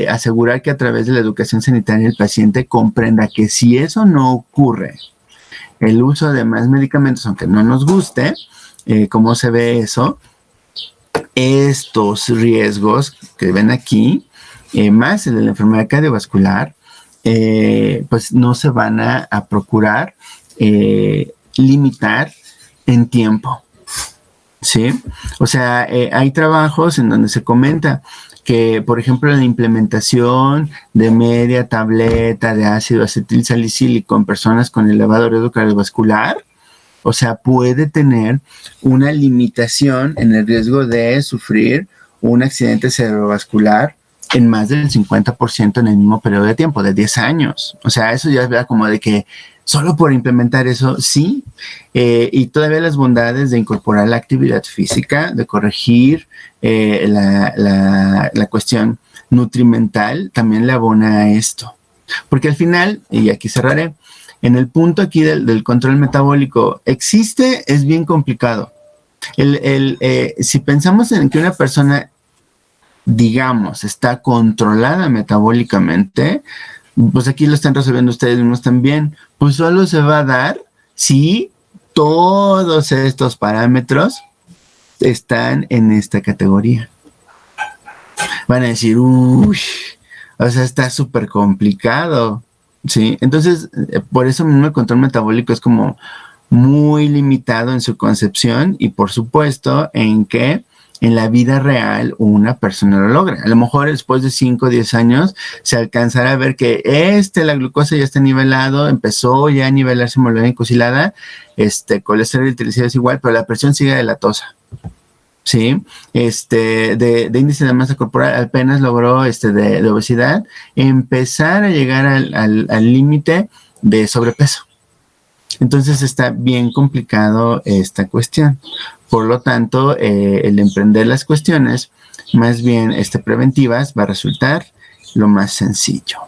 asegurar que a través de la educación sanitaria el paciente comprenda que si eso no ocurre, el uso de más medicamentos, aunque no nos guste, cómo se ve eso, estos riesgos que ven aquí, más el de la enfermedad cardiovascular, pues no se van a procurar limitar en tiempo, ¿sí? O sea, hay trabajos en donde se comenta que, por ejemplo, la implementación de media tableta de ácido acetil salicílico en personas con elevado riesgo cardiovascular, o sea, puede tener una limitación en el riesgo de sufrir un accidente cerebrovascular en más del 50% en el mismo periodo de tiempo, de 10 años. O sea, eso ya es como de que solo por implementar eso, sí, y todavía las bondades de incorporar la actividad física, de corregir la cuestión nutrimental, también le abona a esto. Porque al final, y aquí cerraré, en el punto aquí del control metabólico, existe, es bien complicado. Si pensamos en que una persona, digamos, está controlada metabólicamente, pues aquí lo están resolviendo ustedes mismos también, pues solo se va a dar si todos estos parámetros están en esta categoría. Van a decir, uy, o sea, está súper complicado, ¿sí? Entonces, por eso mismo el control metabólico es como muy limitado en su concepción y por supuesto en que en la vida real una persona lo logra. A lo mejor después de 5 o 10 años se alcanzará a ver que la glucosa ya está nivelado, empezó ya a nivelarse hemoglobina glicosilada, colesterol y triglicéridos igual, pero la presión sigue de latosa, ¿sí? De índice de masa corporal apenas logró de obesidad, empezar a llegar al límite de sobrepeso. Entonces está bien complicado esta cuestión. Por lo tanto, el emprender las cuestiones más bien preventivas va a resultar lo más sencillo.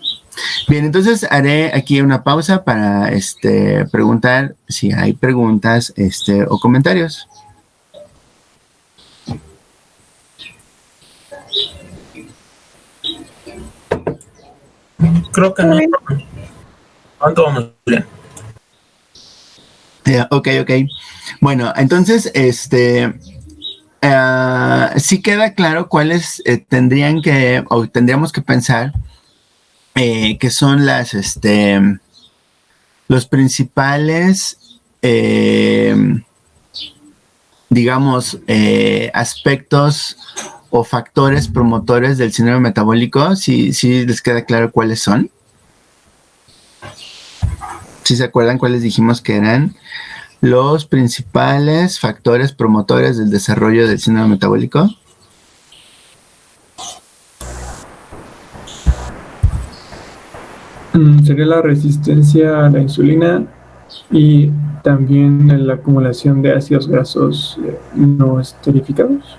Bien, entonces haré aquí una pausa para preguntar si hay preguntas o comentarios. Creo que no. ¿Cuánto vamos bien? Ok. Bueno, entonces, sí queda claro cuáles tendríamos que pensar que son los principales, digamos, aspectos o factores promotores del síndrome metabólico. ¿Sí les queda claro cuáles son? ¿Sí se acuerdan cuáles dijimos que eran los principales factores promotores del desarrollo del síndrome metabólico? Sería la resistencia a la insulina y también la acumulación de ácidos grasos no esterificados.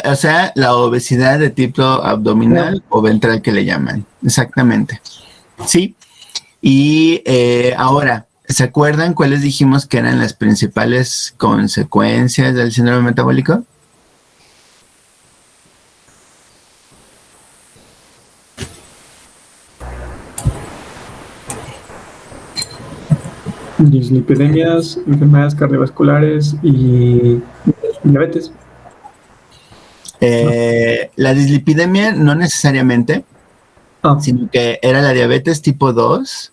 O sea, la obesidad de tipo abdominal o ventral que le llaman. Exactamente. Sí. Y ahora, ¿se acuerdan cuáles dijimos que eran las principales consecuencias del síndrome metabólico? Dislipidemias, enfermedades cardiovasculares y diabetes. La dislipidemia no necesariamente, sino que era la diabetes tipo 2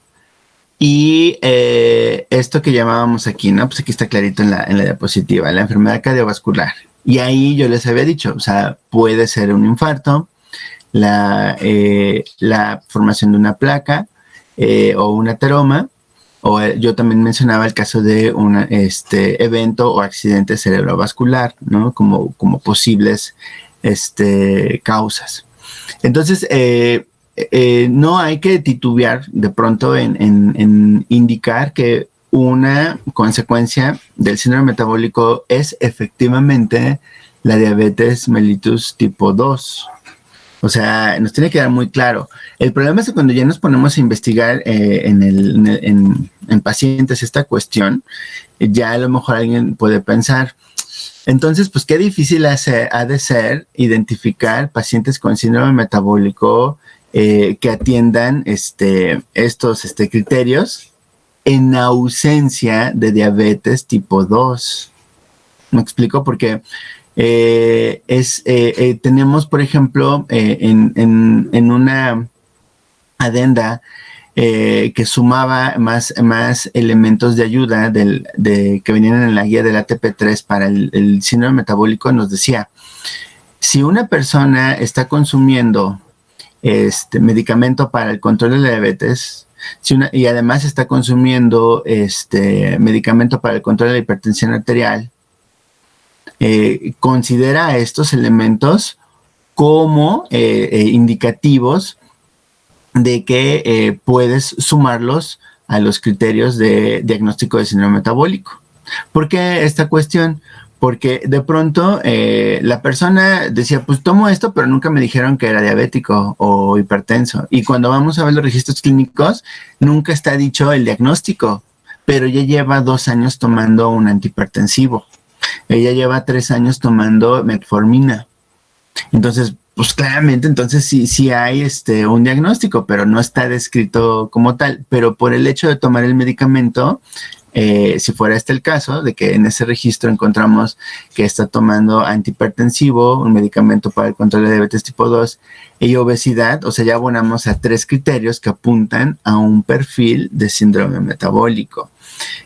y esto que llamábamos aquí, ¿no? Pues aquí está clarito en la diapositiva, la enfermedad cardiovascular. Y ahí yo les había dicho, o sea, puede ser un infarto, la formación de una placa o un ateroma, o yo también mencionaba el caso de un evento o accidente cerebrovascular, ¿no? Como posibles causas. Entonces, no hay que titubear de pronto en indicar que una consecuencia del síndrome metabólico es efectivamente la diabetes mellitus tipo 2. O sea, nos tiene que quedar muy claro. El problema es que cuando ya nos ponemos a investigar en pacientes esta cuestión, ya a lo mejor alguien puede pensar, entonces, pues qué difícil ha de ser identificar pacientes con síndrome metabólico que atiendan estos criterios en ausencia de diabetes tipo 2. ¿Me explico? Porque tenemos, por ejemplo, en una adenda que sumaba más elementos de ayuda que venían en la guía del ATP3 para el síndrome metabólico, nos decía, si una persona está consumiendo medicamento para el control de la diabetes, y además está consumiendo medicamento para el control de la hipertensión arterial, considera estos elementos como indicativos de que puedes sumarlos a los criterios de diagnóstico de síndrome metabólico. ¿Por qué esta cuestión? Porque de pronto la persona decía, pues tomo esto, pero nunca me dijeron que era diabético o hipertenso. Y cuando vamos a ver los registros clínicos, nunca está dicho el diagnóstico, pero ya lleva 2 años tomando un antihipertensivo. Ella lleva 3 años tomando metformina. Entonces, pues claramente, entonces sí hay un diagnóstico, pero no está descrito como tal. Pero por el hecho de tomar el medicamento, si fuera el caso, de que en ese registro encontramos que está tomando antihipertensivo, un medicamento para el control de diabetes tipo 2 y obesidad, o sea, ya abonamos a 3 criterios que apuntan a un perfil de síndrome metabólico.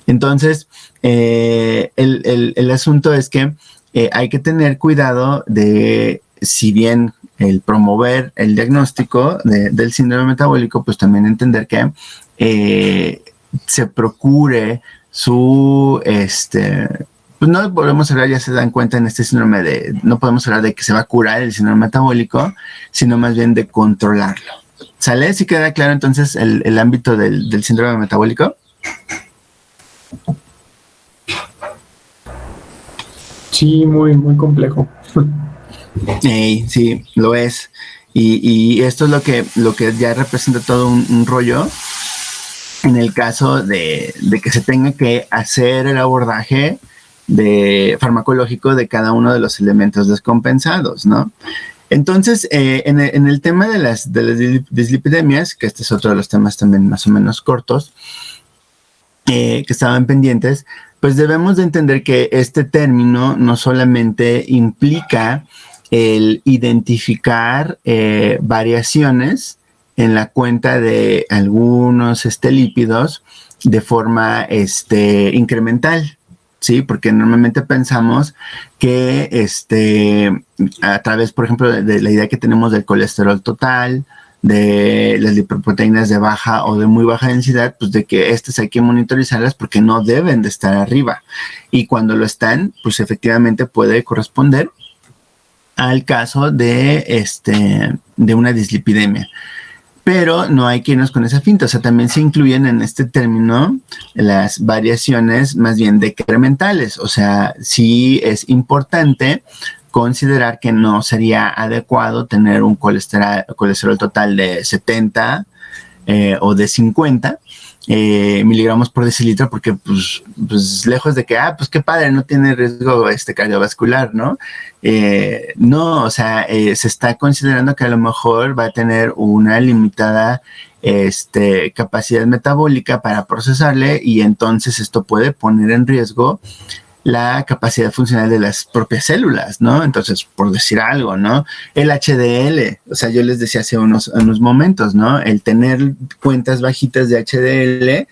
Entonces, el asunto es que hay que tener cuidado de, si bien el promover el diagnóstico del síndrome metabólico, pues también entender que se procure su, pues no podemos hablar, ya se dan cuenta en este síndrome no podemos hablar de que se va a curar el síndrome metabólico, sino más bien de controlarlo. ¿Sale? ¿Sí queda claro entonces el ámbito del síndrome metabólico? Sí, muy, muy complejo. Sí, lo es. Y esto es lo que ya representa todo un rollo en el caso de que se tenga que hacer el abordaje farmacológico de cada uno de los elementos descompensados, ¿no? Entonces, en el tema de las dislipidemias, que este es otro de los temas también más o menos cortos, que estaban pendientes, pues debemos de entender que este término no solamente implica el identificar variaciones en la cuenta de algunos lípidos de forma incremental, ¿sí? Porque normalmente pensamos que a través, por ejemplo, de la idea que tenemos del colesterol total, de las lipoproteínas de baja o de muy baja densidad, pues de que estas hay que monitorizarlas porque no deben de estar arriba. Y cuando lo están, pues efectivamente puede corresponder al caso de una dislipidemia. pero no hay que irnos con esa finta. O sea, también se incluyen en este término las variaciones más bien decrementales. O sea, sí es importante considerar que no sería adecuado tener un colesterol total de 70 o de 50 miligramos por decilitro, porque pues lejos de que, pues qué padre, no tiene riesgo cardiovascular, ¿no? No, o sea, se está considerando que a lo mejor va a tener una limitada capacidad metabólica para procesarle, y entonces esto puede poner en riesgo la capacidad funcional de las propias células, ¿no? Entonces, por decir algo, ¿no? El HDL, o sea, yo les decía hace unos momentos, ¿no? El tener cuentas bajitas de HDL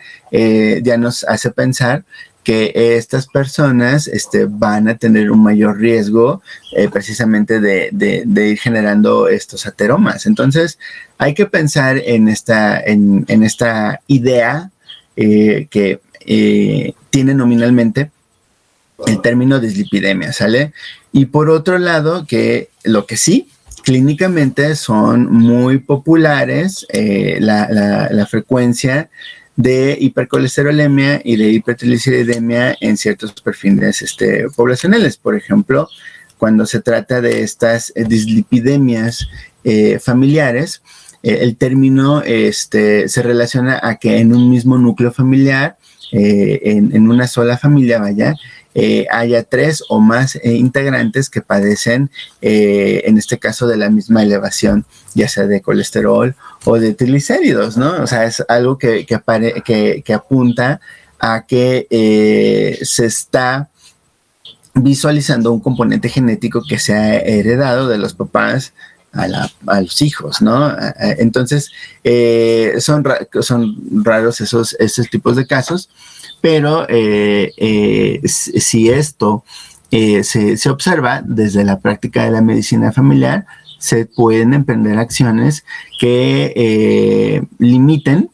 ya nos hace pensar que estas personas van a tener un mayor riesgo precisamente de ir generando estos ateromas. Entonces, hay que pensar en esta idea que tiene nominalmente el término dislipidemia, ¿sale? Y por otro lado, que lo que sí, clínicamente son muy populares la frecuencia de hipercolesterolemia y de hipertrigliceridemia en ciertos perfiles poblacionales. Por ejemplo, cuando se trata de estas dislipidemias familiares, el término se relaciona a que en un mismo núcleo familiar, en una sola familia, haya 3 o más integrantes que padecen, en este caso, de la misma elevación, ya sea de colesterol o de triglicéridos, ¿no? O sea, es algo que apunta a que se está visualizando un componente genético que se ha heredado de los papás a los hijos, ¿no? Entonces, son raros esos tipos de casos, pero si esto se observa desde la práctica de la medicina familiar, se pueden emprender acciones que limiten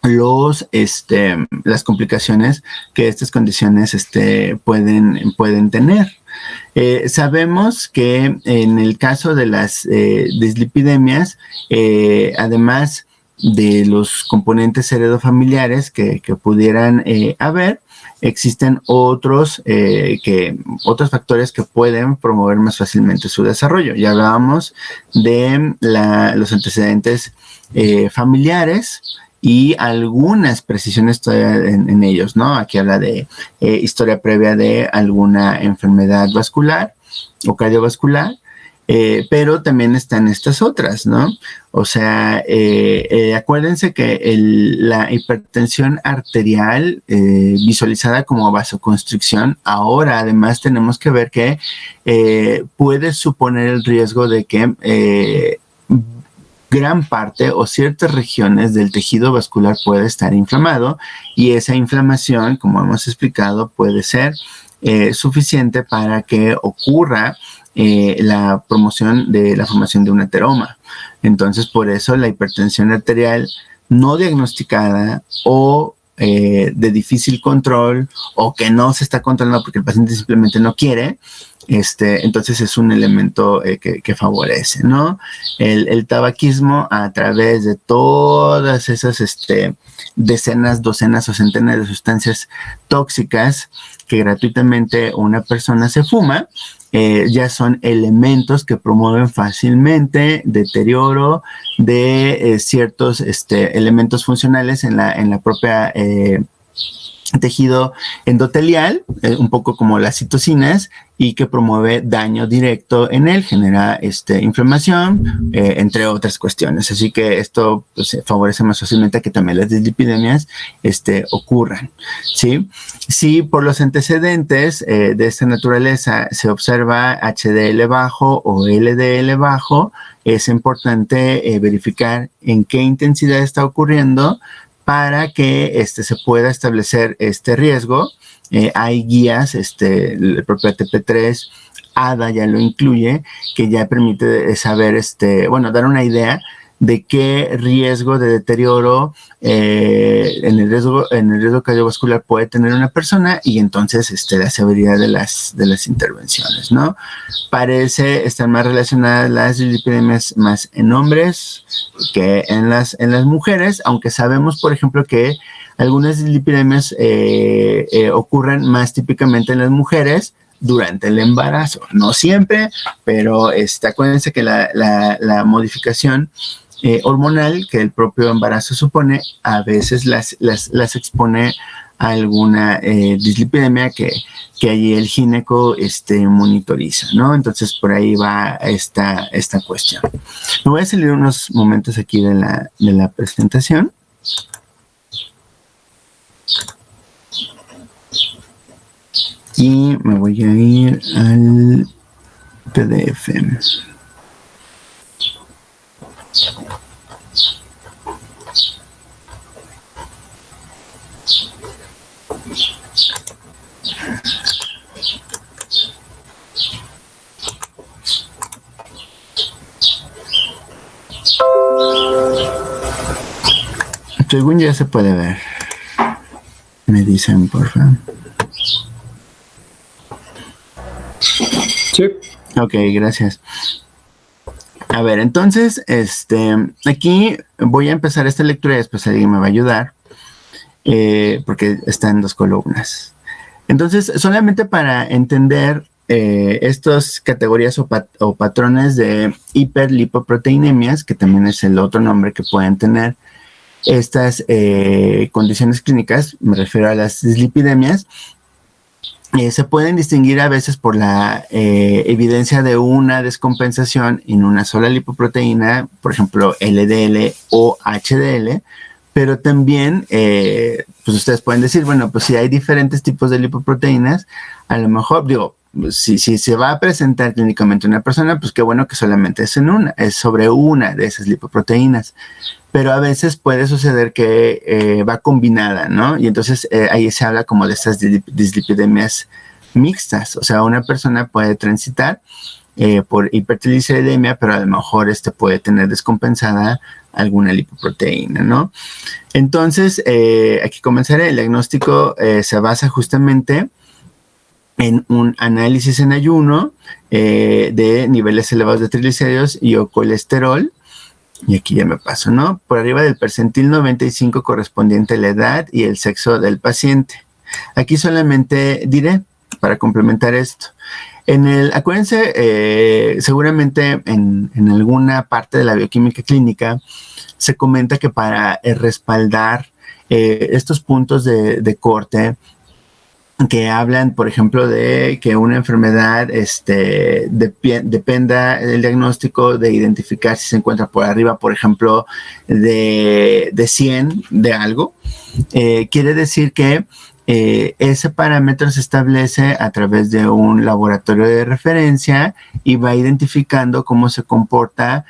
las complicaciones que estas condiciones pueden tener. Sabemos que en el caso de las dislipidemias, además de los componentes heredofamiliares que pudieran haber, existen otros factores que pueden promover más fácilmente su desarrollo. Ya hablábamos de los antecedentes familiares y algunas precisiones todavía en ellos, ¿no? Aquí habla de historia previa de alguna enfermedad vascular o cardiovascular, pero también están estas otras, ¿no? O sea, acuérdense que la hipertensión arterial visualizada como vasoconstricción, ahora además tenemos que ver que puede suponer el riesgo de que gran parte o ciertas regiones del tejido vascular puede estar inflamado, y esa inflamación, como hemos explicado, puede ser suficiente para que ocurra la promoción de la formación de un ateroma. Entonces, por eso la hipertensión arterial no diagnosticada o de difícil control, o que no se está controlando porque el paciente simplemente no quiere, entonces es un elemento que favorece, ¿no? El tabaquismo, a través de todas esas decenas, docenas o centenas de sustancias tóxicas que gratuitamente una persona se fuma, ya son elementos que promueven fácilmente deterioro de ciertos elementos funcionales en la propia tejido endotelial, un poco como las citocinas, y que promueve daño directo en él, genera inflamación, entre otras cuestiones. Así que esto pues, favorece más fácilmente a que también las dislipidemias ocurran, ¿sí? Si por los antecedentes de esta naturaleza se observa HDL bajo o LDL bajo, es importante verificar en qué intensidad está ocurriendo para que se pueda establecer este riesgo. Hay guías, el propio ATP3, ADA ya lo incluye, que ya permite saber, dar una idea de qué riesgo de deterioro en el riesgo cardiovascular puede tener una persona, y entonces la severidad de las intervenciones, ¿no? Parece estar más relacionadas las dislipidemias más en hombres que en las mujeres, aunque sabemos, por ejemplo, que algunas dislipidemias ocurren más típicamente en las mujeres durante el embarazo. No siempre, pero acuérdense que la modificación hormonal que el propio embarazo supone, a veces las expone a alguna dislipidemia que allí el gineco monitoriza, ¿no? Entonces, por ahí va esta cuestión. Me voy a salir unos momentos aquí de la presentación. Y me voy a ir al PDF. Según ya se puede ver. Me dicen, por favor. Sí. Ok, gracias. A ver, entonces, aquí voy a empezar esta lectura y después alguien me va a ayudar, porque está en 2 columnas. Entonces, solamente para entender estas categorías o patrones de hiperlipoproteinemias, que también es el otro nombre que pueden tener estas condiciones clínicas, me refiero a las dislipidemias, se pueden distinguir a veces por la evidencia de una descompensación en una sola lipoproteína, por ejemplo, LDL o HDL, pero también, pues ustedes pueden decir, bueno, pues si hay diferentes tipos de lipoproteínas, a lo mejor, si se va a presentar clínicamente una persona, pues qué bueno que solamente es sobre una de esas lipoproteínas. Pero a veces puede suceder que va combinada, ¿no? Y entonces ahí se habla como de estas dislipidemias mixtas. O sea, una persona puede transitar por hipertrigliceridemia, pero a lo mejor puede tener descompensada alguna lipoproteína, ¿no? Entonces, aquí comenzaré. El diagnóstico se basa justamente en un análisis en ayuno de niveles elevados de triglicéridos y o colesterol. Y aquí ya me paso, ¿no? Por arriba del percentil 95 correspondiente a la edad y el sexo del paciente. Aquí solamente diré, para complementar esto, acuérdense, seguramente en alguna parte de la bioquímica clínica se comenta que para respaldar estos puntos de corte, que hablan, por ejemplo, de que una enfermedad dependa del diagnóstico de identificar si se encuentra por arriba, por ejemplo, de 100 de algo, quiere decir que ese parámetro se establece a través de un laboratorio de referencia y va identificando cómo se comporta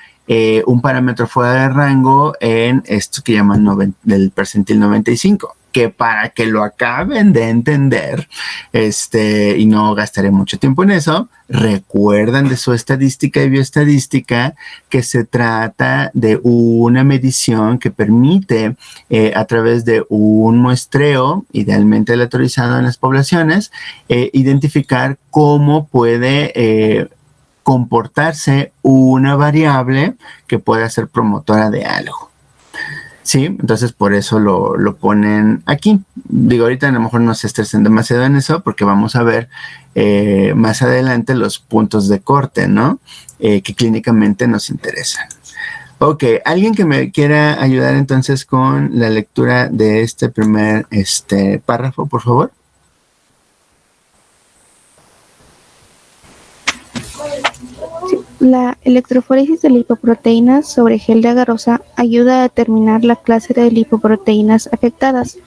un parámetro fuera de rango en esto que llaman del percentil 95. Que para que lo acaben de entender, y no gastaré mucho tiempo en eso, recuerdan de su estadística y bioestadística que se trata de una medición que permite, a través de un muestreo, idealmente aleatorizado en las poblaciones, identificar cómo puede comportarse una variable que pueda ser promotora de algo. Sí, entonces por eso lo ponen aquí. Ahorita a lo mejor no se estresen demasiado en eso porque vamos a ver más adelante los puntos de corte, ¿no? Que clínicamente nos interesan. Ok, ¿alguien que me quiera ayudar entonces con la lectura de este primer párrafo, por favor? La electroforesis de lipoproteínas sobre gel de agarrosa ayuda a determinar la clase de lipoproteínas afectadas.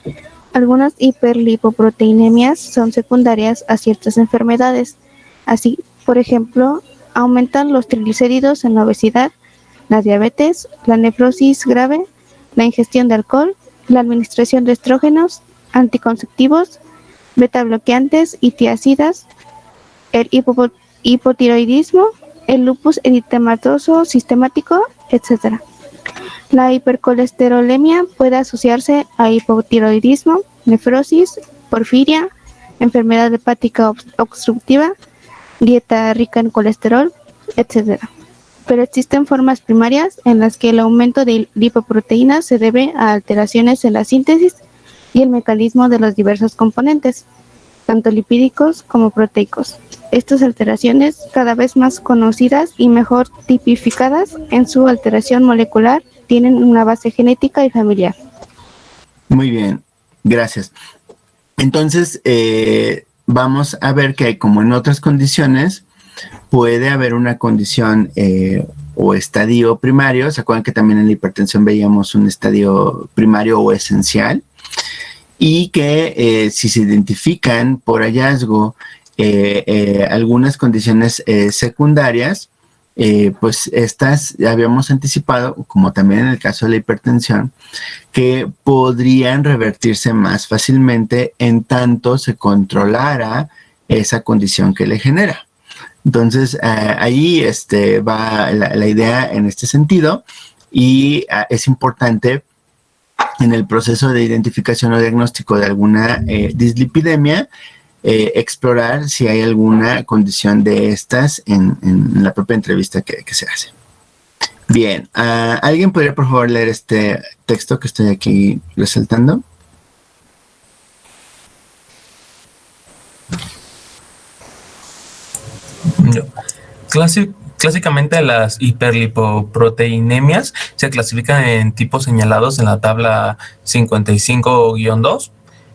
Algunas hiperlipoproteinemias son secundarias a ciertas enfermedades. Así, por ejemplo, aumentan los triglicéridos en la obesidad, la diabetes, la nefrosis grave, la ingestión de alcohol, la administración de estrógenos, anticonceptivos, beta bloqueantes y tiazidas, el hipotiroidismo, el lupus eritematoso sistemático, etc. La hipercolesterolemia puede asociarse a hipotiroidismo, nefrosis, porfiria, enfermedad hepática obstructiva, dieta rica en colesterol, etc. Pero existen formas primarias en las que el aumento de lipoproteínas se debe a alteraciones en la síntesis y el mecanismo de los diversos componentes, tanto lipídicos como proteicos. Estas alteraciones, cada vez más conocidas y mejor tipificadas en su alteración molecular, tienen una base genética y familiar. Muy bien, gracias. Entonces, vamos a ver que como en otras condiciones, puede haber una condición o estadio primario. ¿Se acuerdan que también en la hipertensión veíamos un estadio primario o esencial? Y que si se identifican por hallazgo algunas condiciones secundarias, pues estas ya habíamos anticipado, como también en el caso de la hipertensión, que podrían revertirse más fácilmente en tanto se controlara esa condición que le genera. Entonces, ahí va la idea en este sentido, y es importante en el proceso de identificación o diagnóstico de alguna dislipidemia, explorar si hay alguna condición de estas en la propia entrevista que se hace. Bien, ¿alguien podría por favor leer este texto que estoy aquí resaltando? Clásicamente las hiperlipoproteinemias se clasifican en tipos señalados en la tabla 55-2,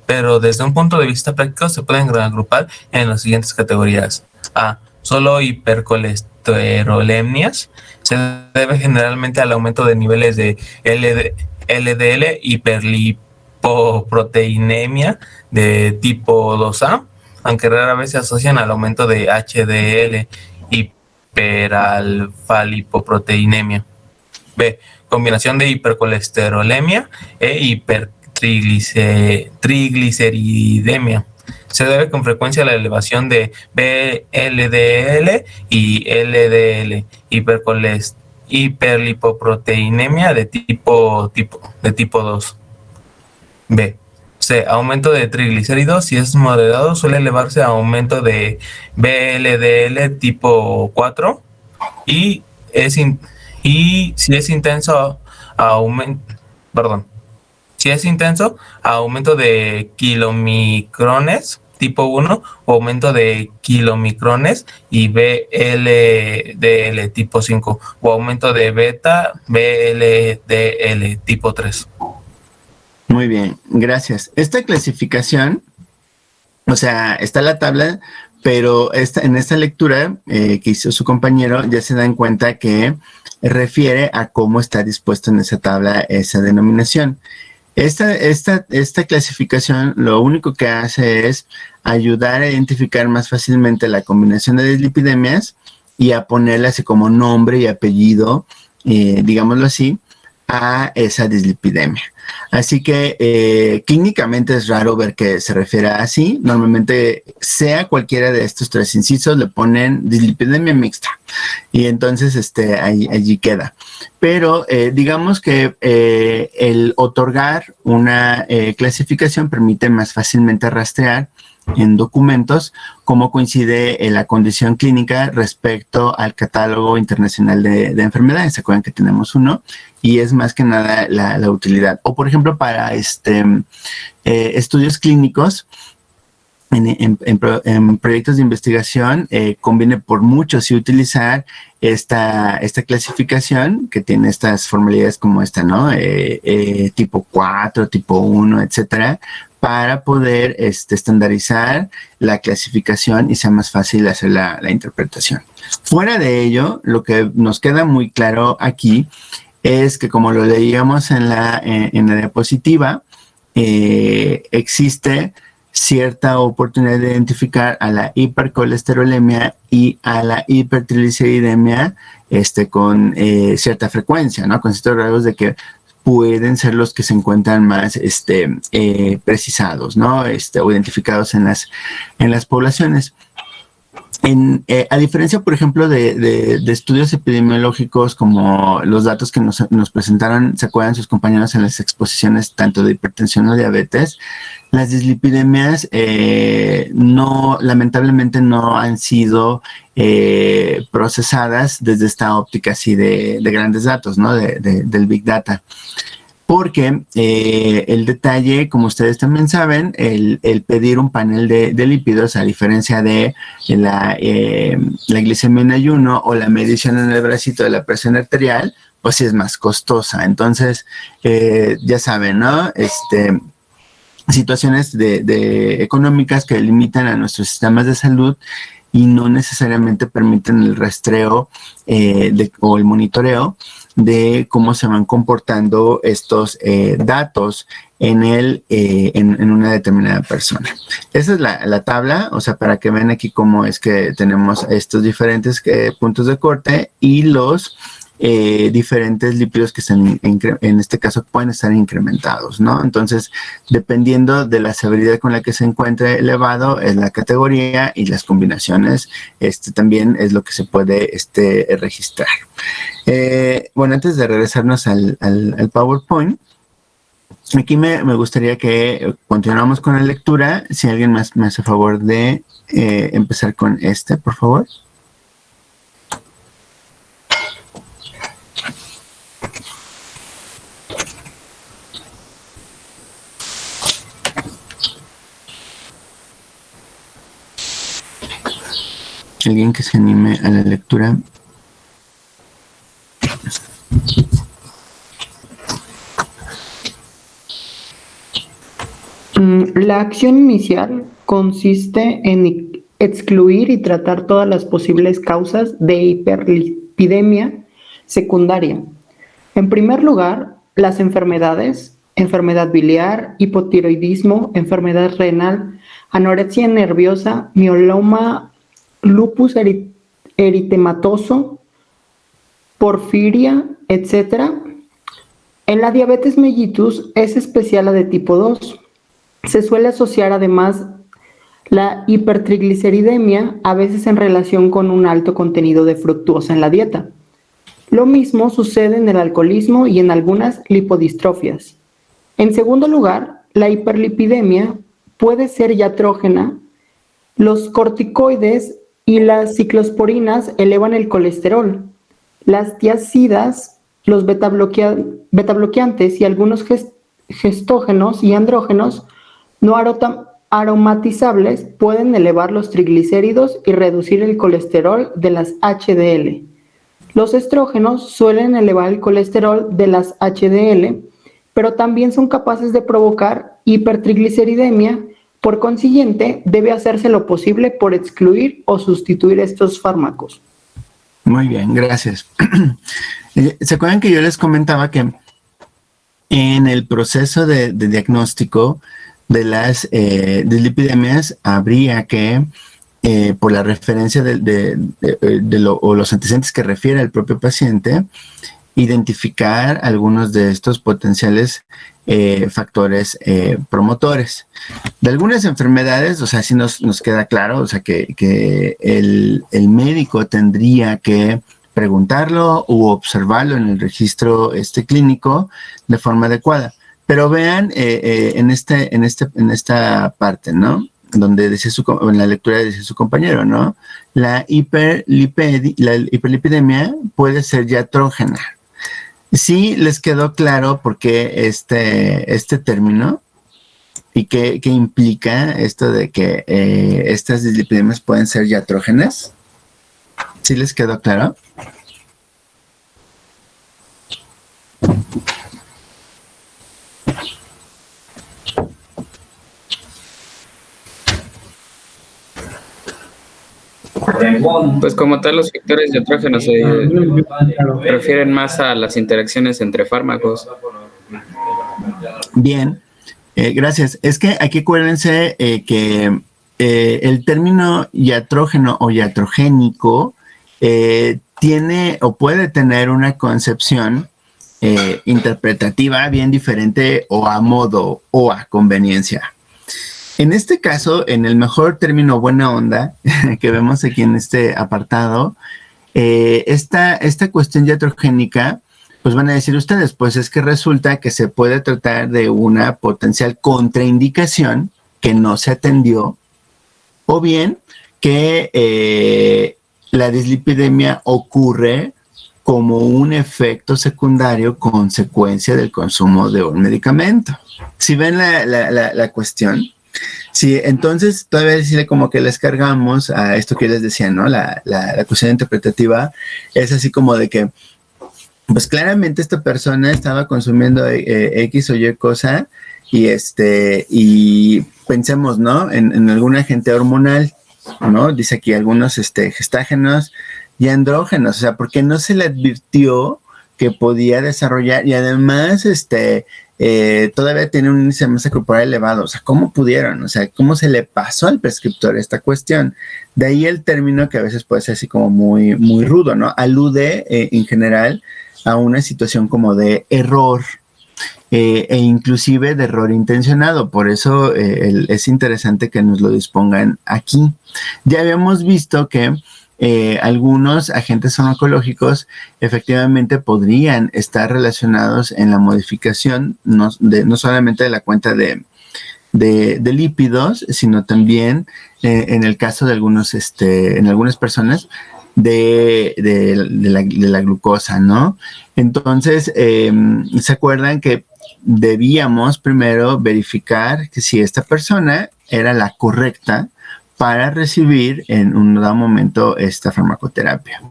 pero desde un punto de vista práctico se pueden agrupar en las siguientes categorías. A. Solo hipercolesterolemias. Se debe generalmente al aumento de niveles de LDL, hiperlipoproteinemia de tipo 2A, aunque rara vez se asocian al aumento de HDL, hiperalfa-lipoproteinemia. B. Combinación de hipercolesterolemia e hipertrigliceridemia. Se debe con frecuencia a la elevación de VLDL y LDL, hiperlipoproteinemia de tipo 2. B. C. Aumento de triglicéridos. Si es moderado, suele elevarse a aumento de VLDL tipo 4. Y si es intenso, aumento de kilomicrones tipo 1 o aumento de kilomicrones y VLDL tipo 5 o aumento de beta VLDL tipo 3. Muy bien, gracias. Esta clasificación, o sea, está la tabla, pero en esta lectura que hizo su compañero ya se dan cuenta que refiere a cómo está dispuesto en esa tabla esa denominación. Esta clasificación lo único que hace es ayudar a identificar más fácilmente la combinación de dislipidemias y a ponerle así como nombre y apellido, digámoslo así, a esa dislipidemia. Así que clínicamente es raro ver que se refiere así. Normalmente, sea cualquiera de estos tres incisos, le ponen dislipidemia mixta. Y entonces allí queda. Pero digamos que el otorgar una clasificación permite más fácilmente rastrear en documentos cómo coincide la condición clínica respecto al catálogo internacional de enfermedades. ¿Se acuerdan que tenemos uno? Y es más que nada la utilidad. O por ejemplo para estudios clínicos, en proyectos de investigación, conviene por mucho sí utilizar esta clasificación que tiene estas formalidades como esta, ¿no? Tipo 4, tipo 1, etcétera, para poder estandarizar la clasificación y sea más fácil hacer la interpretación. Fuera de ello, lo que nos queda muy claro aquí es que, como lo leíamos en la diapositiva, existe cierta oportunidad de identificar a la hipercolesterolemia y a la hipertrigliceridemia con cierta frecuencia, ¿no? Con ciertos rasgos de que pueden ser los que se encuentran más precisados, ¿no? O identificados en las poblaciones. A diferencia, por ejemplo, de estudios epidemiológicos como los datos que nos presentaron, se acuerdan sus compañeros en las exposiciones tanto de hipertensión o diabetes, las dislipidemias lamentablemente no han sido procesadas desde esta óptica así de grandes datos, ¿no? Del Big Data. Porque el detalle, como ustedes también saben, el pedir un panel de lípidos, a diferencia de la glicemia en ayuno o la medición en el bracito de la presión arterial, pues sí es más costosa. Entonces, ya saben, ¿no? Situaciones económicas que limitan a nuestros sistemas de salud y no necesariamente permiten el rastreo o el monitoreo de cómo se van comportando estos datos en una determinada persona. Esa es la tabla, o sea, para que vean aquí cómo es que tenemos estos diferentes puntos de corte y los diferentes lípidos que están en este caso pueden estar incrementados, ¿no? Entonces, dependiendo de la severidad con la que se encuentre elevado, es la categoría y las combinaciones, también es lo que se puede registrar. Bueno, antes de regresarnos al PowerPoint, aquí me gustaría que continuamos con la lectura. Si alguien más me hace favor de empezar con por favor. Alguien que se anime a la lectura. La acción inicial consiste en excluir y tratar todas las posibles causas de hiperlipidemia secundaria. En primer lugar, las enfermedades, enfermedad biliar, hipotiroidismo, enfermedad renal, anorexia nerviosa, mieloma, lupus eritematoso, porfiria, etc. En la diabetes mellitus es especial la de tipo 2. Se suele asociar además la hipertrigliceridemia, a veces en relación con un alto contenido de fructuosa en la dieta. Lo mismo sucede en el alcoholismo y en algunas lipodistrofias. En segundo lugar, la hiperlipidemia puede ser iatrogena. Los corticoides y las ciclosporinas elevan el colesterol. Las tiazidas, los betabloqueantes y algunos gestógenos y andrógenos no aromatizables pueden elevar los triglicéridos y reducir el colesterol de las HDL. Los estrógenos suelen elevar el colesterol de las HDL, pero también son capaces de provocar hipertrigliceridemia. Por consiguiente, debe hacerse lo posible por excluir o sustituir estos fármacos. Muy bien, gracias. ¿Se acuerdan que yo les comentaba que en el proceso de diagnóstico de las dislipidemias habría que, por la referencia o los antecedentes que refiere el propio paciente, identificar algunos de estos potenciales factores promotores. De algunas enfermedades, o sea, sí nos queda claro, o sea, que el médico tendría que preguntarlo u observarlo en el registro clínico de forma adecuada. Pero vean en esta parte, ¿no? Donde en la lectura decía su compañero, ¿no? La hiperlipidemia puede ser iatrógena. Sí les quedó claro por qué este término y qué implica esto de que estas dislipidemias pueden ser iatrógenas. ¿Sí les quedó claro? Pues como tal, los factores diatrógenos se refieren más a las interacciones entre fármacos. Bien, gracias. Es que aquí acuérdense que el término iatrógeno o iatrogénico tiene o puede tener una concepción interpretativa bien diferente o a modo o a conveniencia. En este caso, en el mejor término buena onda que vemos aquí en este apartado, esta cuestión iatrogénica, pues van a decir ustedes, pues es que resulta que se puede tratar de una potencial contraindicación que no se atendió, o bien que la dislipidemia ocurre como un efecto secundario consecuencia del consumo de un medicamento. Si ven la cuestión, sí, entonces todavía decirle como que les cargamos a esto que les decía, ¿no? La cuestión interpretativa es así como de que, pues claramente esta persona estaba consumiendo X o Y cosa y pensemos, ¿no? En algún agente hormonal, ¿no? Dice aquí algunos gestágenos y andrógenos, o sea, porque no se le advirtió que podía desarrollar y además todavía tiene un índice de masa corporal elevado, o sea, ¿cómo pudieron? O sea, ¿cómo se le pasó al prescriptor esta cuestión? De ahí el término que a veces puede ser así como muy, muy rudo, ¿no? Alude en general a una situación como de error e inclusive de error intencionado, por eso es interesante que nos lo dispongan aquí. Ya habíamos visto que algunos agentes farmacológicos efectivamente podrían estar relacionados en la modificación no solamente de la cuenta de lípidos, sino también en el caso de algunos, en algunas personas de la glucosa, ¿no? Entonces, ¿se acuerdan que debíamos primero verificar que si esta persona era la correcta para recibir en un dado momento esta farmacoterapia?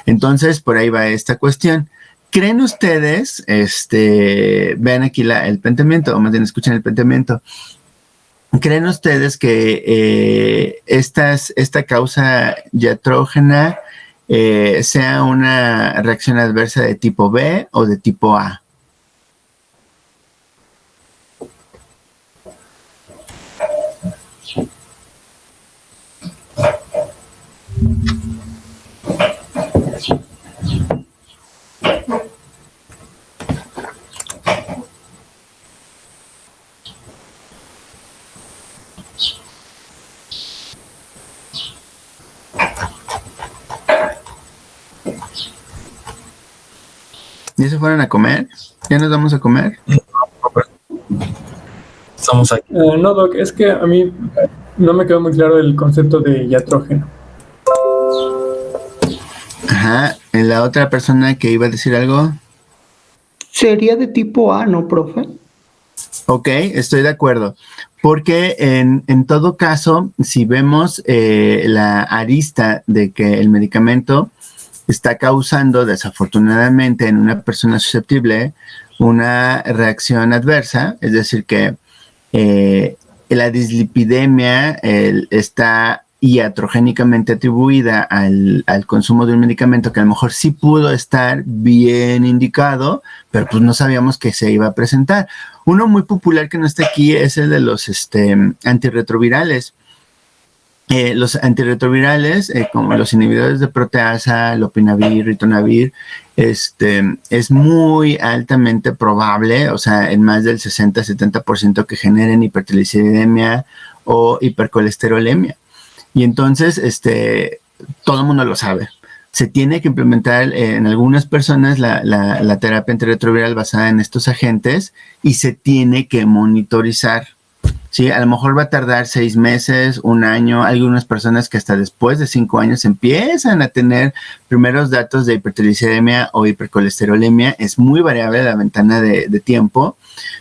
Entonces, por ahí va esta cuestión. ¿Creen ustedes, vean aquí el planteamiento, o más bien escuchen el planteamiento, ¿creen ustedes que esta causa diatrógena sea una reacción adversa de tipo B o de tipo A? ¿Ya se fueron a comer? ¿Ya nos vamos a comer? Estamos aquí. No, Doc, es que a mí no me quedó muy claro el concepto de iatrógeno. Ajá, la otra persona que iba a decir algo. Sería de tipo A, ¿no, profe? Ok, estoy de acuerdo. Porque en todo caso, si vemos la arista de que el medicamento está causando desafortunadamente en una persona susceptible una reacción adversa, es decir que la dislipidemia está iatrogénicamente atribuida al consumo de un medicamento que a lo mejor sí pudo estar bien indicado, pero pues no sabíamos que se iba a presentar. Uno muy popular que no está aquí es el de los antirretrovirales. Los antirretrovirales, como los inhibidores de proteasa, lopinavir, ritonavir, es muy altamente probable, o sea, en más del 60-70% que generen hipertrigliceridemia o hipercolesterolemia. Y entonces, todo el mundo lo sabe. Se tiene que implementar en algunas personas la terapia antirretroviral basada en estos agentes y se tiene que monitorizar. Sí, a lo mejor va a tardar 6 meses, 1 año. Hay algunas personas que hasta después de 5 años empiezan a tener primeros datos de hipertrigliceridemia o hipercolesterolemia. Es muy variable la ventana de tiempo,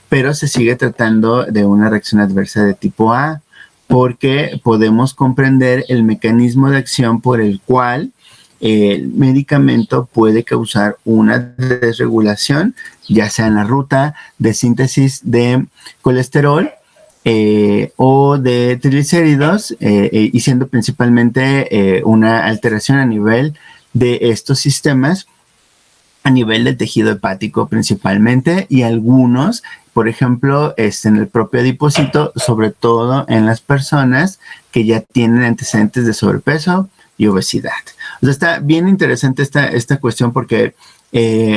pero se sigue tratando de una reacción adversa de tipo A, porque podemos comprender el mecanismo de acción por el cual el medicamento puede causar una desregulación, ya sea en la ruta de síntesis de colesterol o de triglicéridos, y siendo principalmente una alteración a nivel de estos sistemas, a nivel del tejido hepático principalmente, y algunos, por ejemplo, en el propio adipocito, sobre todo en las personas que ya tienen antecedentes de sobrepeso y obesidad. O sea, está bien interesante esta cuestión porque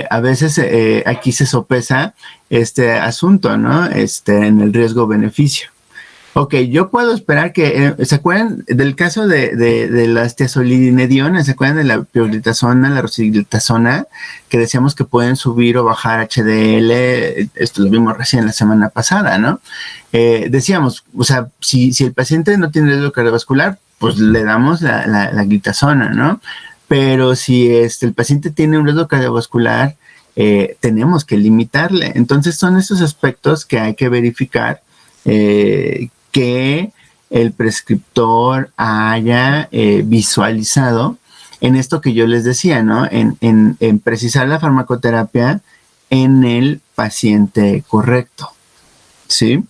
a veces aquí se sopesa este asunto, ¿no? En el riesgo-beneficio. Ok, yo puedo esperar que, ¿se acuerdan del caso de las tiazolidinedionas? ¿Se acuerdan de la pioglitazona, la rosiglitazona? Que decíamos que pueden subir o bajar HDL, esto lo vimos recién la semana pasada, ¿no? Decíamos, o sea, si el paciente no tiene riesgo cardiovascular, pues le damos la glitazona, ¿no? Pero si el paciente tiene un riesgo cardiovascular, tenemos que limitarle. Entonces son esos aspectos que hay que verificar, que el prescriptor haya visualizado en esto que yo les decía, ¿no? En precisar la farmacoterapia en el paciente correcto, ¿sí?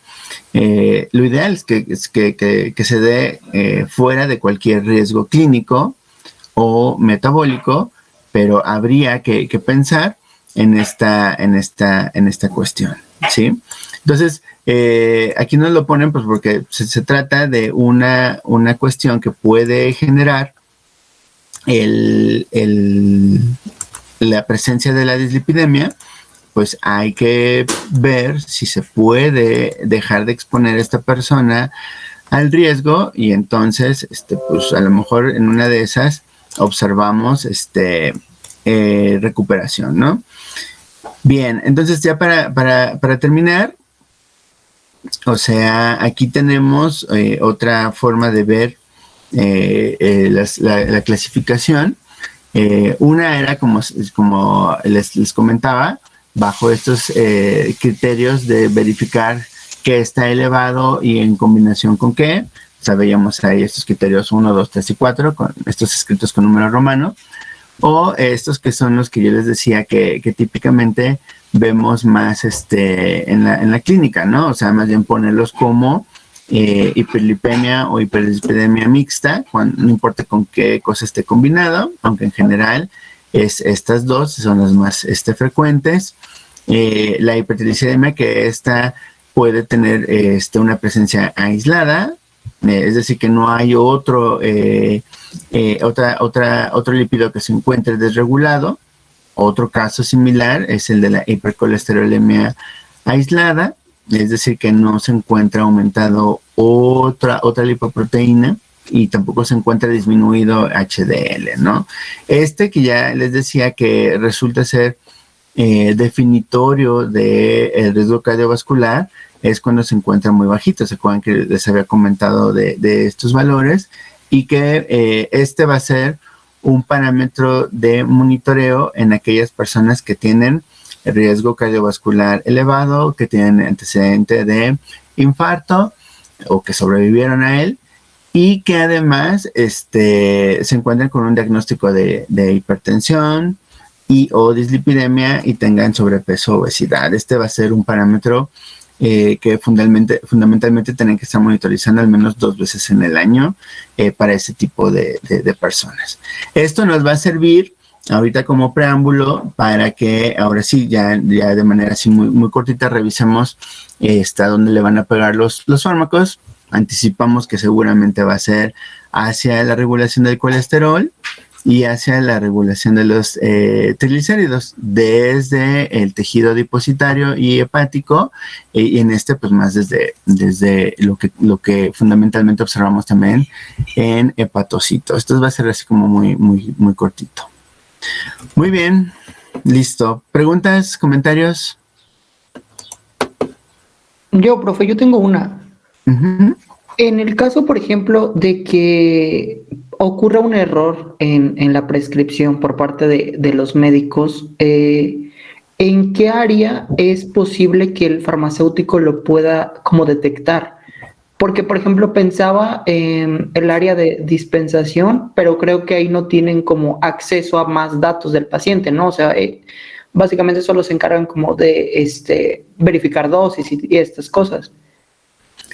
Lo ideal es que se dé fuera de cualquier riesgo clínico o metabólico, pero habría que pensar en esta cuestión, ¿sí? Entonces, aquí nos lo ponen pues porque se trata de una cuestión que puede generar la presencia de la dislipidemia. Pues hay que ver si se puede dejar de exponer a esta persona al riesgo y entonces, pues a lo mejor en una de esas observamos recuperación, ¿no? Bien, entonces ya para terminar, o sea, aquí tenemos otra forma de ver la clasificación. Una era como les comentaba, bajo estos criterios de verificar qué está elevado y en combinación con qué. O sea, veíamos ahí estos criterios 1, 2, 3 y 4, con estos escritos con número romano, o estos que son los que yo les decía que típicamente vemos más en la clínica, ¿no? O sea, más bien ponerlos como hiperlipemia o hiperdislipidemia mixta, no importa con qué cosa esté combinado, aunque en general estas dos son las más frecuentes. La hipertrigliceridemia, que esta puede tener una presencia aislada, es decir, que no hay otro lípido que se encuentre desregulado. Otro caso similar es el de la hipercolesterolemia aislada, es decir, que no se encuentra aumentado otra lipoproteína y tampoco se encuentra disminuido HDL, ¿no? Que ya les decía que resulta ser definitorio del riesgo cardiovascular es cuando se encuentra muy bajito. ¿Se acuerdan que les había comentado de estos valores? Y que va a ser un parámetro de monitoreo en aquellas personas que tienen riesgo cardiovascular elevado, que tienen antecedente de infarto o que sobrevivieron a él y que además se encuentran con un diagnóstico de hipertensión o dislipidemia y tengan sobrepeso o obesidad. Va a ser un parámetro que fundamentalmente tienen que estar monitorizando al menos 2 veces en el año para ese tipo de personas. Esto nos va a servir ahorita como preámbulo para que ahora sí, ya de manera así muy, muy cortita, revisemos a dónde le van a pegar los fármacos. Anticipamos que seguramente va a ser hacia la regulación del colesterol y hacia la regulación de los triglicéridos desde el tejido adipositario y hepático, y en pues más desde lo que fundamentalmente observamos también en hepatocitos. Esto va a ser así como muy, muy, muy cortito. Muy bien, listo. ¿Preguntas, comentarios? Profe, yo tengo una. Uh-huh. En el caso, por ejemplo, de que ocurra un error en la prescripción por parte de los médicos, ¿en qué área es posible que el farmacéutico lo pueda como detectar? Porque, por ejemplo, pensaba en el área de dispensación, pero creo que ahí no tienen como acceso a más datos del paciente, ¿no? O sea, básicamente solo se encargan como de verificar dosis y estas cosas.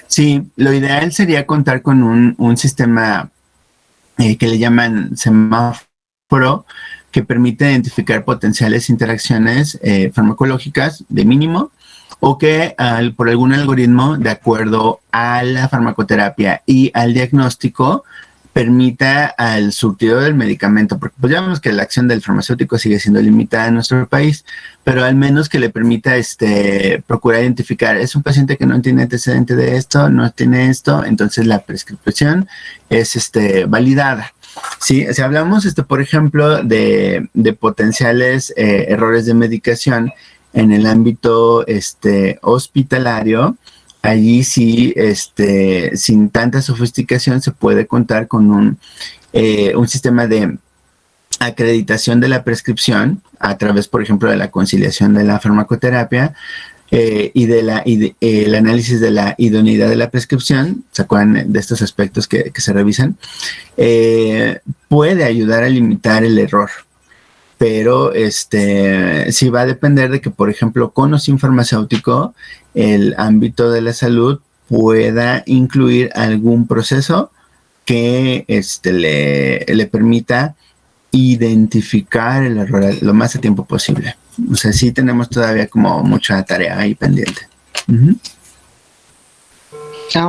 Sí, lo ideal sería contar con un sistema que le llaman semáforo, que permite identificar potenciales interacciones farmacológicas de mínimo o que por algún algoritmo, de acuerdo a la farmacoterapia y al diagnóstico, permita al surtidor del medicamento, porque pues ya vemos que la acción del farmacéutico sigue siendo limitada en nuestro país, pero al menos que le permita procurar identificar, es un paciente que no tiene antecedente de esto, no tiene esto, entonces la prescripción es validada. Sí, si hablamos, por ejemplo, de potenciales errores de medicación en el ámbito hospitalario, allí sí, sin tanta sofisticación, se puede contar con un sistema de acreditación de la prescripción a través, por ejemplo, de la conciliación de la farmacoterapia y el análisis de la idoneidad de la prescripción. ¿Se acuerdan de estos aspectos que se revisan? Puede ayudar a limitar el error. Pero sí va a depender de que, por ejemplo, con o sin farmacéutico, el ámbito de la salud pueda incluir algún proceso que le permita identificar el error lo más a tiempo posible. O sea, sí tenemos todavía como mucha tarea ahí pendiente. Uh-huh.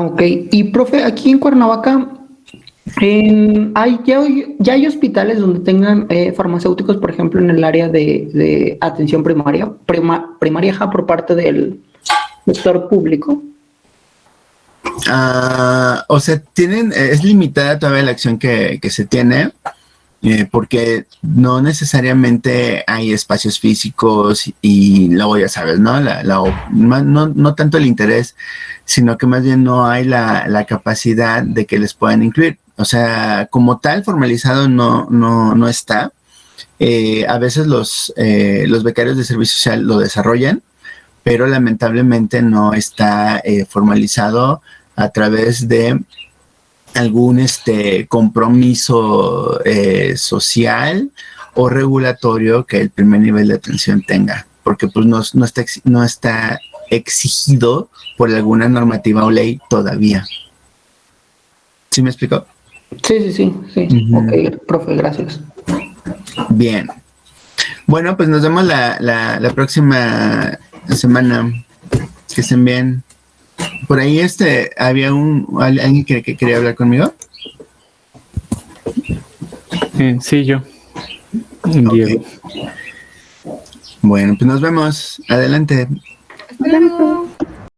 Ok. Y, profe, aquí en Cuernavaca, ya hay hospitales donde tengan farmacéuticos, por ejemplo, en el área de atención primaria por parte del sector público. O sea, es limitada todavía la acción que se tiene, porque no necesariamente hay espacios físicos y luego ya sabes, ¿no? No tanto el interés, sino que más bien no hay la capacidad de que les puedan incluir. O sea, como tal, formalizado no está. A veces los becarios de servicio social lo desarrollan, pero lamentablemente no está formalizado a través de algún compromiso social o regulatorio que el primer nivel de atención tenga, porque pues no está exigido por alguna normativa o ley todavía. ¿Sí me explicó? Sí. Uh-huh. Ok, profe, gracias. Bien. Bueno, pues nos vemos la próxima semana. Que estén bien. Por ahí había alguien que quería hablar conmigo. Sí, yo. Diego. Bueno, pues nos vemos. Adelante. Hasta luego.